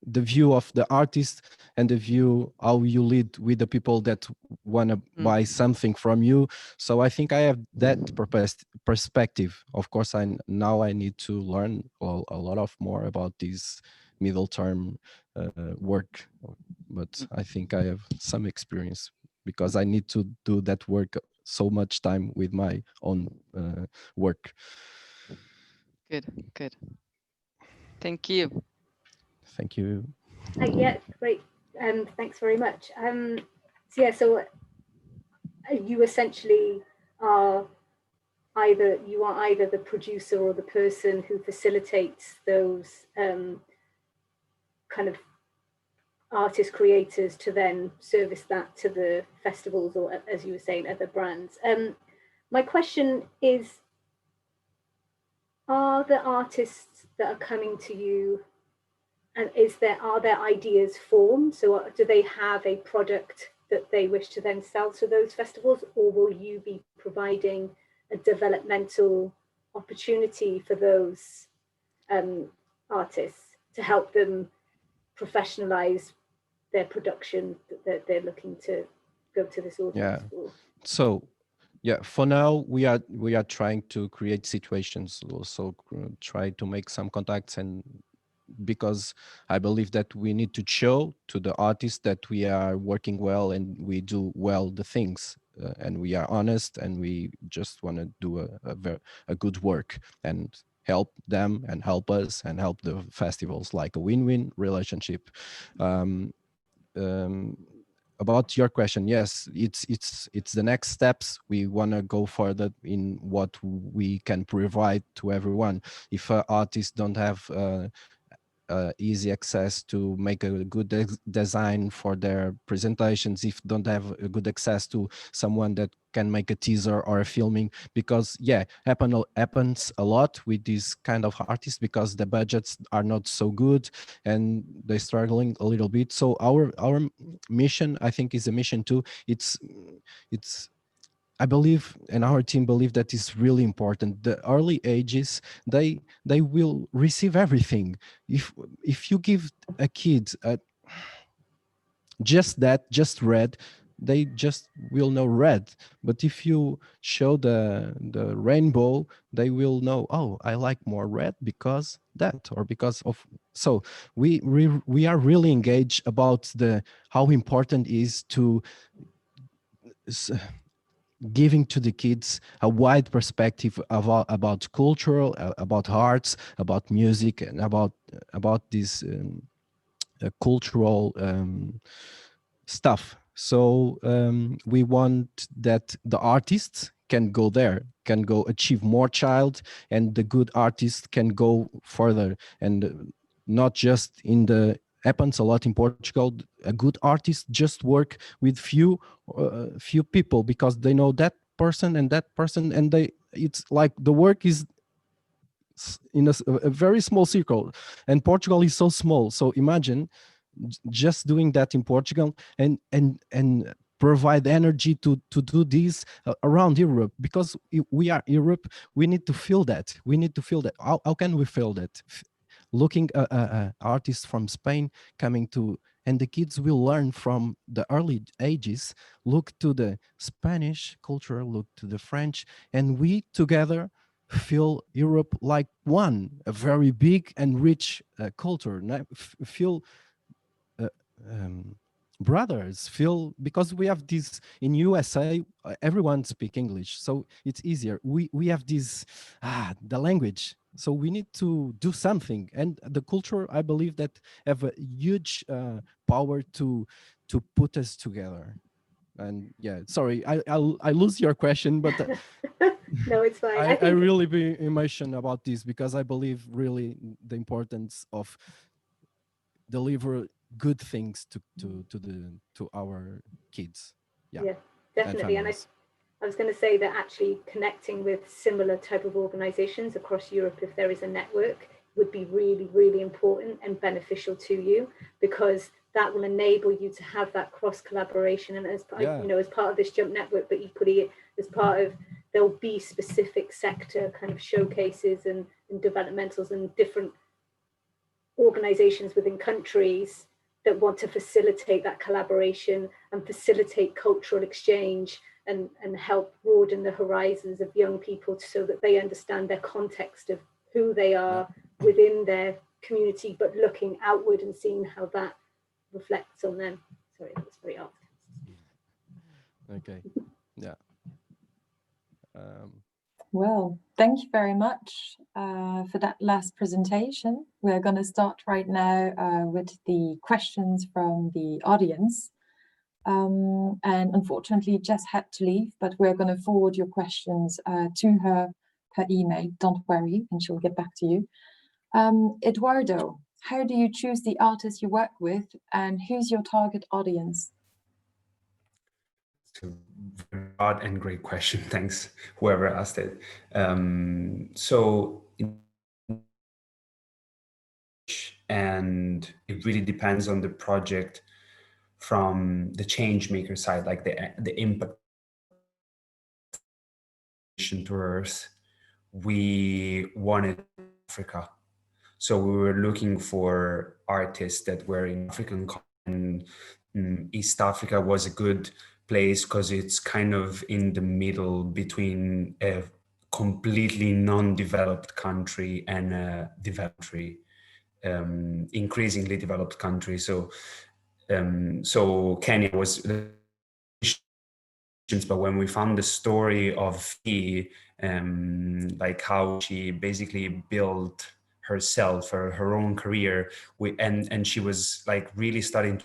the view of the artist and the view how you lead with the people that want to buy something from you. So I think I have that perspective. Of course, I need to learn a lot of more about this middle term work, but I think I have some experience because I need to do that work so much time with my own work. Good. Thank you. Thank you. Yeah, great. Thanks very much. So you essentially are either the producer or the person who facilitates those kind of artist creators to then service that to the festivals or, as you were saying, other brands. My question is, are the artists that are coming to you, and are their ideas formed? So do they have a product that they wish to then sell to those festivals, or will you be providing a developmental opportunity for those artists to help them professionalize their production that they're looking to go to this audience for? So for now we are trying to create situations, also try to make some contacts and because I believe that we need to show to the artists that we are working well and we do well the things, and we are honest, and we just want to do a good work and help them and help us and help the festivals, like a win-win relationship. About your question, yes, it's the next steps. We want to go further in what we can provide to everyone. If artists don't have easy access to make a good design for their presentations, if don't have a good access to someone that can make a teaser or a filming, because happens a lot with these kind of artists, because the budgets are not so good and they're struggling a little bit. So our mission, I think, is a mission too. It's I believe, and our team believe, that is really important. The early ages, they will receive everything. If you give a kid just red, they just will know red. But if you show the rainbow, they will know, oh, I like more red because that, or because of. So we are really engaged about how important is to giving to the kids a wide perspective about cultural, about arts, about music, and about this cultural stuff. So we want that the artists can go there, can go achieve more child, and the good artists can go further, and not just in the. Happens a lot in Portugal. A good artist just work with few people, because they know that person and that person, and it's like the work is in a very small circle, and Portugal is so small. So imagine just doing that in Portugal, and provide energy to do this around Europe, because we are Europe. We need to feel that. How can we feel that? Looking at artists from Spain coming to, and the kids will learn from the early ages, look to the Spanish culture, look to the French, and we together feel Europe like one, a very big and rich culture. Feel brothers, feel, because we have this in USA, everyone speak English, so it's easier. We have this the language. So we need to do something, and the culture, I believe, that have a huge power to put us together. And yeah, sorry, I lose your question, but no, it's fine. I really be emotional about this, because I believe really the importance of deliver good things to our kids. Yeah, definitely. And I was going to say that actually connecting with similar type of organizations across Europe, if there is a network, would be really, really important and beneficial to you, because that will enable you to have that cross collaboration. And as as part of this Jump network, but equally as part of, there'll be specific sector kind of showcases and developmentals and different organizations within countries that want to facilitate that collaboration and facilitate cultural exchange and help broaden the horizons of young people, so that they understand their context of who they are within their community, but looking outward and seeing how that reflects on them. Sorry, that was very hard. Okay, yeah. Well, thank you very much for that last presentation. We're going to start right now with the questions from the audience. And unfortunately, Jess had to leave, but we're going to forward your questions to her per email. Don't worry, and she'll get back to you. Eduardo, how do you choose the artists you work with, and who's your target audience? It's a very odd and great question. Thanks, whoever asked it. And it really depends on the project, from the change maker side, like the impact to Earth. We wanted Africa, so we were looking for artists that were in African continent. East Africa was a good place because it's kind of in the middle between a completely non-developed country and a developed country. increasingly developed country. So so Kenya was, but when we found the story of like how she basically built herself or her own career, and she was like really starting to,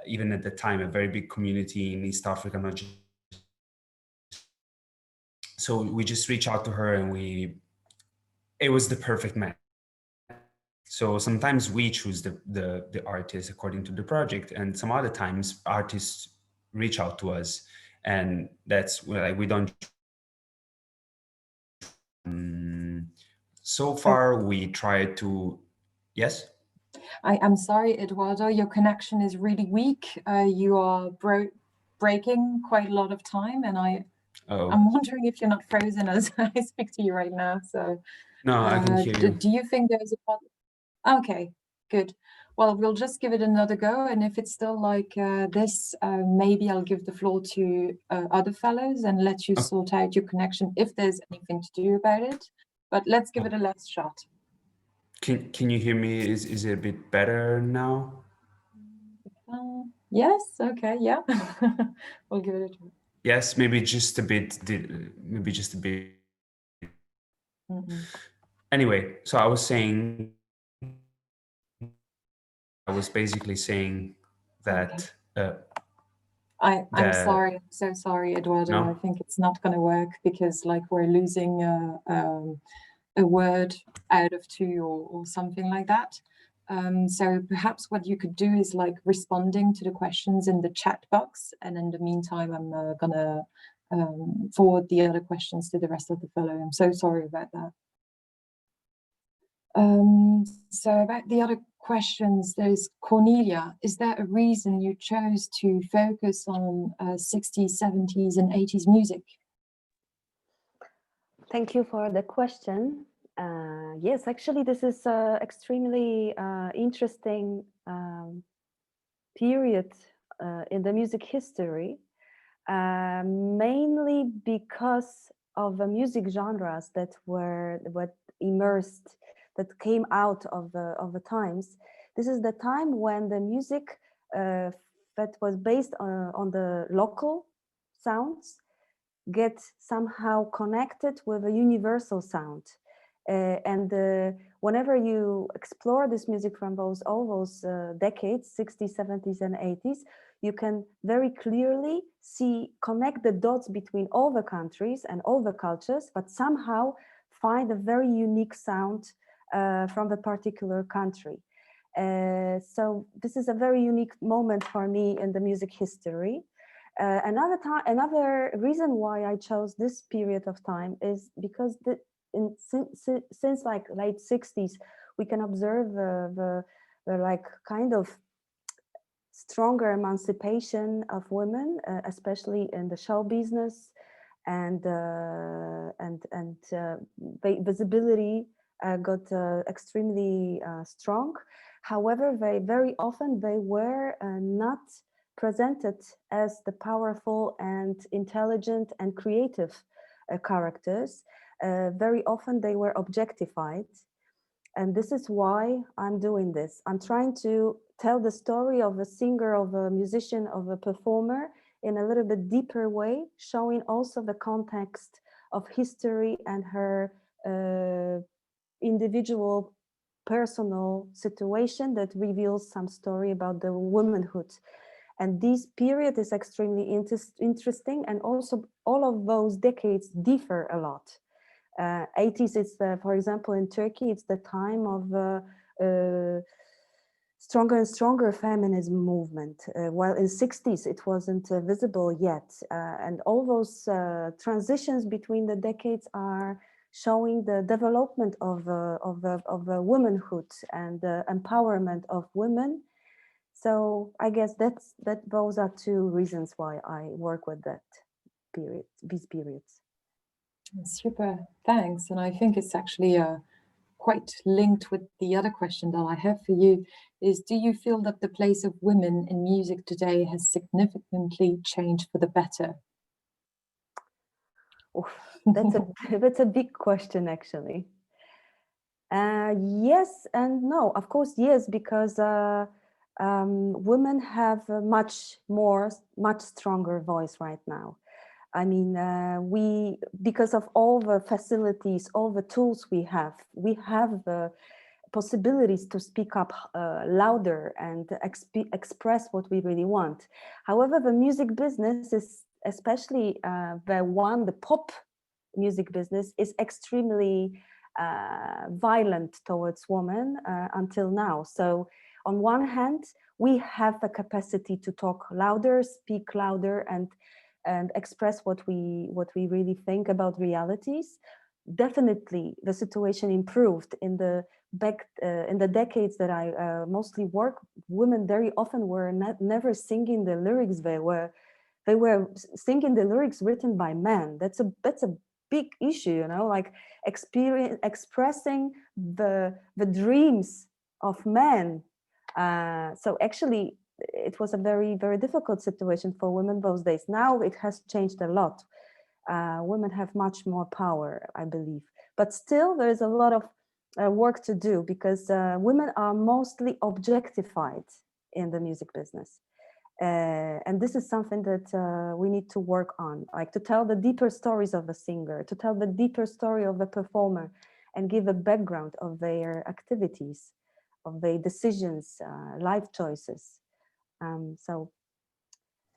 even at the time, a very big community in East Africa, not just. So we just reached out to her, and it was the perfect match. So sometimes we choose the artist according to the project, and some other times artists reach out to us, and that's like we don't. So far, we try to. Yes. I'm sorry, Eduardo, your connection is really weak. You are breaking quite a lot of time, and I'm wondering if you're not frozen as I speak to you right now. So no, I can hear you. Do you think there's a? Okay, good. Well, we'll just give it another go, and if it's still like this, maybe I'll give the floor to other fellows and let you sort out your connection if there's anything to do about it. But let's give it a last shot. Can you hear me? Is it a bit better now? Yes. Okay. Yeah. We'll give it a try. Yes, maybe just a bit. Maybe just a bit. Anyway, so I was basically saying that. Okay. I'm sorry. I'm so sorry, Eduardo. No? I think it's not going to work because like we're losing a word out of two or something like that. So perhaps what you could do is like responding to the questions in the chat box. And in the meantime, I'm gonna forward the other questions to the rest of the fellow. I'm so sorry about that. So about the other questions, there's Cornelia. Is there a reason you chose to focus on 60s, 70s and 80s music? Thank you for the question. Yes, actually, this is an extremely interesting period in the music history, mainly because of the music genres that were immersed, that came out of the times. This is the time when the music that was based on the local sounds get somehow connected with a universal sound. Whenever you explore this music from all those decades, 60s, 70s, and 80s, you can very clearly connect the dots between all the countries and all the cultures, but somehow find a very unique sound from the particular country. So this is a very unique moment for me in the music history. Another reason why I chose this period of time is because since like late 60s, we can observe the like kind of stronger emancipation of women, especially in the show business, and visibility got extremely strong. However, very often they were not presented as the powerful and intelligent and creative characters. Very often they were objectified. And this is why I'm doing this. I'm trying to tell the story of a singer, of a musician, of a performer in a little bit deeper way, showing also the context of history and her individual personal situation that reveals some story about the womanhood. And this period is extremely interesting, and also all of those decades differ a lot. 80s, it's for example, in Turkey, it's the time of stronger and stronger feminism movement, while in 60s it wasn't visible yet. And all those transitions between the decades are showing the development of womanhood and the empowerment of women. So I guess those are two reasons why I work with that period, these periods. Super, thanks. And I think it's actually quite linked with the other question that I have for you is, do you feel that the place of women in music today has significantly changed for the better? Oof, that's a big question, actually. Yes and no. Of course, yes, because women have a much stronger voice right now. I mean, because of all the facilities, all the tools we have the possibilities to speak up louder and express what we really want. However, the music business is, especially the pop music business, is extremely violent towards women until now. So on one hand, we have the capacity to talk louder, speak louder, and express what we really think about realities. Definitely, the situation improved in the decades that I mostly work. Women very often were never singing the lyrics. They were singing the lyrics written by men. That's a big issue, you know, like expressing the dreams of men. So actually, it was a very, very difficult situation for women those days. Now it has changed a lot. Women have much more power, I believe. But still, there is a lot of work to do, because women are mostly objectified in the music business. And this is something that we need to work on, like to tell the deeper stories of the singer, to tell the deeper story of the performer, and give a background of their activities, of their decisions, life choices. So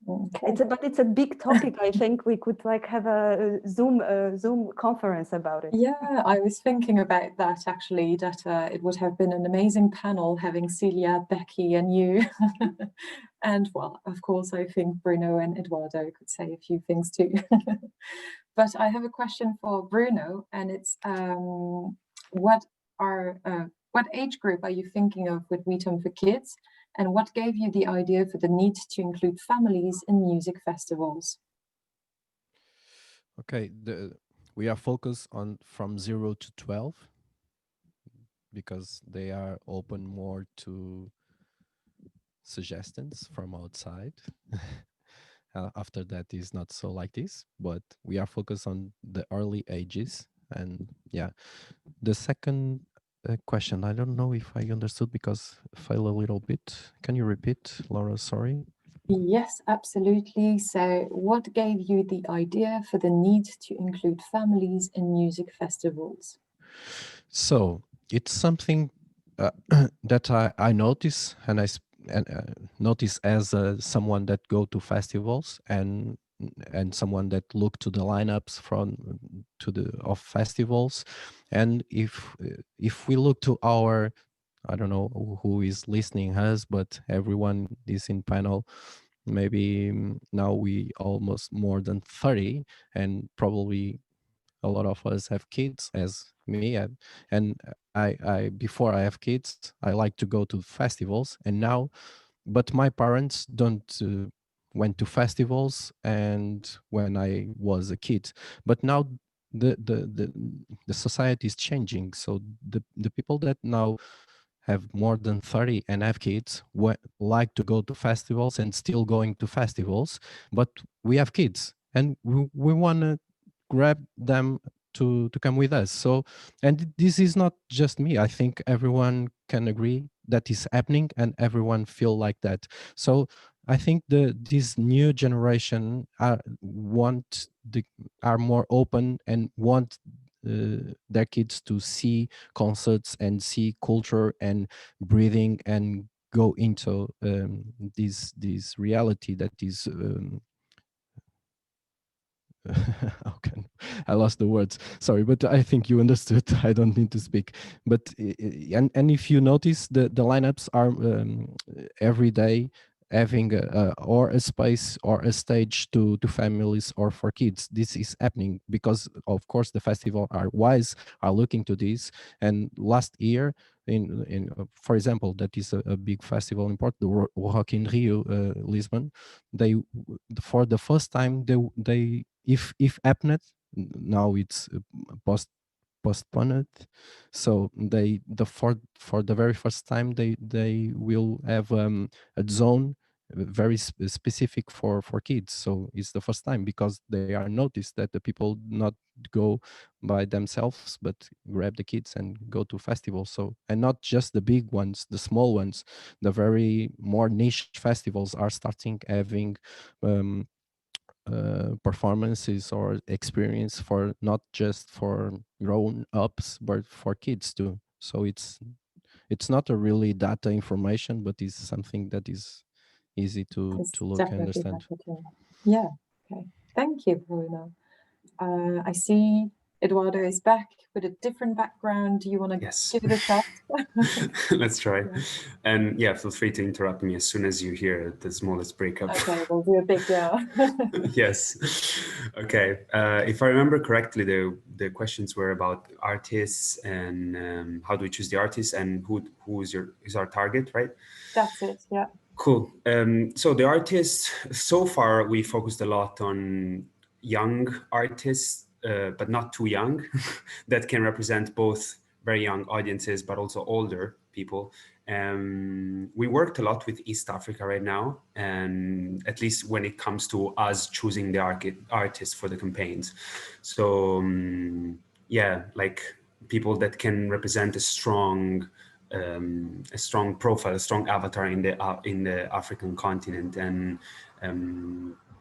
Okay. it's a big topic. I think we could like have a Zoom conference about it. Yeah, I was thinking about that actually, that it would have been an amazing panel having Celia, Becky and you. And well, of course, I think Bruno and Eduardo could say a few things too. But I have a question for Bruno, and it's what age group are you thinking of with WeTime for Kids? And what gave you the idea for the need to include families in music festivals? Okay, we are focused on from 0 to 12 because they are open more to suggestions from outside. After that is not so like this, but we are focused on the early ages. And yeah, the second question, I don't know if I understood because I failed a little bit. Can you repeat, Laura? Sorry. Yes, absolutely. So what gave you the idea for the need to include families in music festivals? So it's something that I notice, and I notice as someone that go to festivals and someone that look to the lineups of festivals. And if we look to our, I don't know who is listening us, but everyone is in panel. Maybe now we almost more than 30, and probably a lot of us have kids as me. And I before I have kids, I like to go to festivals, and now, but my parents don't went to festivals and when I was a kid. But now the society is changing, so the people that now have more than 30 and have kids like to go to festivals and still going to festivals, but we have kids and we want to grab them to come with us. So, and this is not just me, I think everyone can agree that is happening and everyone feel like that. So I think this new generation are more open and want their kids to see concerts and see culture and breathing and go into this reality that is okay, I lost the words, sorry, but I think you understood. I don't need to speak. But and if you notice, the lineups are every day having or a space or a stage to families or for kids. This is happening because of course the festival are looking to this. And last year in for example, that is a big festival in Portugal, the Rock in Rio, Lisbon, they for the first time they if happened, now it's postponed. So for the very first time they will have a zone very specific for kids. So it's the first time, because they are noticed that the people not go by themselves but grab the kids and go to festivals. So, and not just the big ones, the small ones, the very more niche festivals are starting having performances or experience for not just for grown-ups but for kids too. So it's not a really data information, but it's something that is easy to look and understand. Yeah, okay. Thank you, Bruno. I see Eduardo is back with a different background. Do you want to give it a shot? Let's try. Yeah. And yeah, feel free to interrupt me as soon as you hear the smallest breakup. Okay, we'll do a big yeah. Yes. Okay. If I remember correctly, the questions were about artists and how do we choose the artists and who is our target, right? That's it. Yeah. Cool. So the artists, so far we focused a lot on young artists, but not too young, that can represent both very young audiences, but also older people. We worked a lot with East Africa right now, and at least when it comes to us choosing the artists for the campaigns. So yeah, like people that can represent a strong profile, a strong avatar in the African continent. And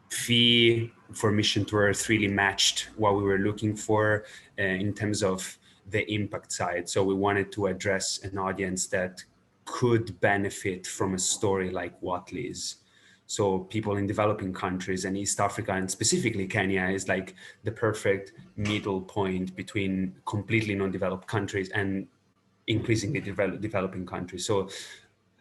Fee for Mission to Earth really matched what we were looking for in terms of the impact side. So we wanted to address an audience that could benefit from a story like Watley's. So people in developing countries, and East Africa and specifically Kenya is like the perfect middle point between completely non-developed countries and increasingly developing countries. So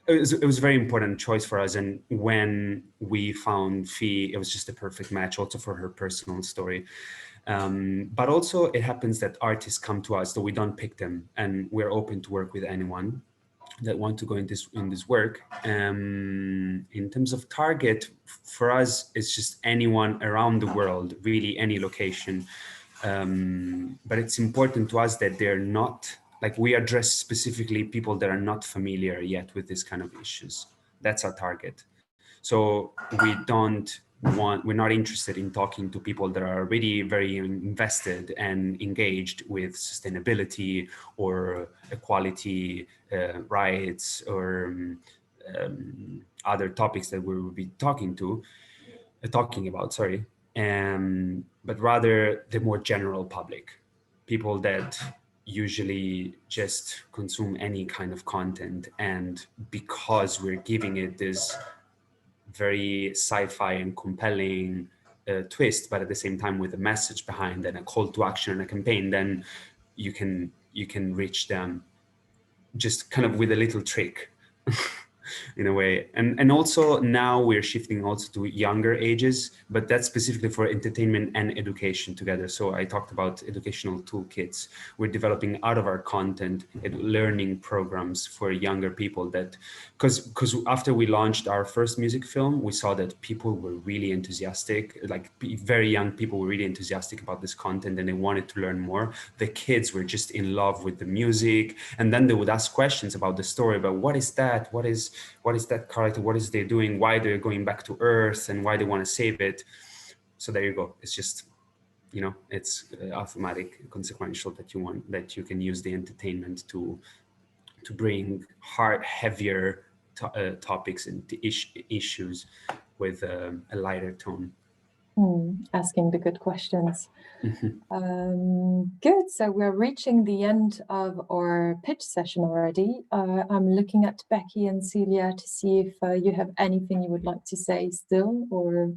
it was a very important choice for us. And when we found Fee, it was just a perfect match also for her personal story. But also it happens that artists come to us, so we don't pick them, and we're open to work with anyone that want to go in this work. In terms of target, for us, it's just anyone around the world, really any location. But it's important to us that they're not, like, we address specifically people that are not familiar yet with this kind of issues. That's our target. So we're not interested in talking to people that are already very invested and engaged with sustainability or equality, rights, or other topics that we will be talking about, sorry. But rather the more general public, people that usually just consume any kind of content. And because we're giving it this very sci-fi and compelling twist, but at the same time with a message behind and a call to action and a campaign, then you can reach them just kind of with a little trick. In a way. And also now we're shifting also to younger ages, but that's specifically for entertainment and education together. So I talked about educational toolkits. We're developing out of our content learning programs for younger people, that because after we launched our first music film, we saw that people were really enthusiastic, like very young people were really enthusiastic about this content and they wanted to learn more. The kids were just in love with the music, and then they would ask questions about the story, about what is that? What is that character? What is they doing? Why they're going back to Earth and why they want to save it? So there you go. It's just, it's automatic, consequential that you can use the entertainment to bring heavier topics and issues with a lighter tone. Asking the good questions. Good, so we're reaching the end of our pitch session already. I'm looking at Becky and Celia to see if you have anything you would like to say still, or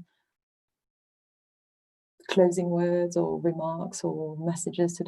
closing words or remarks or messages to the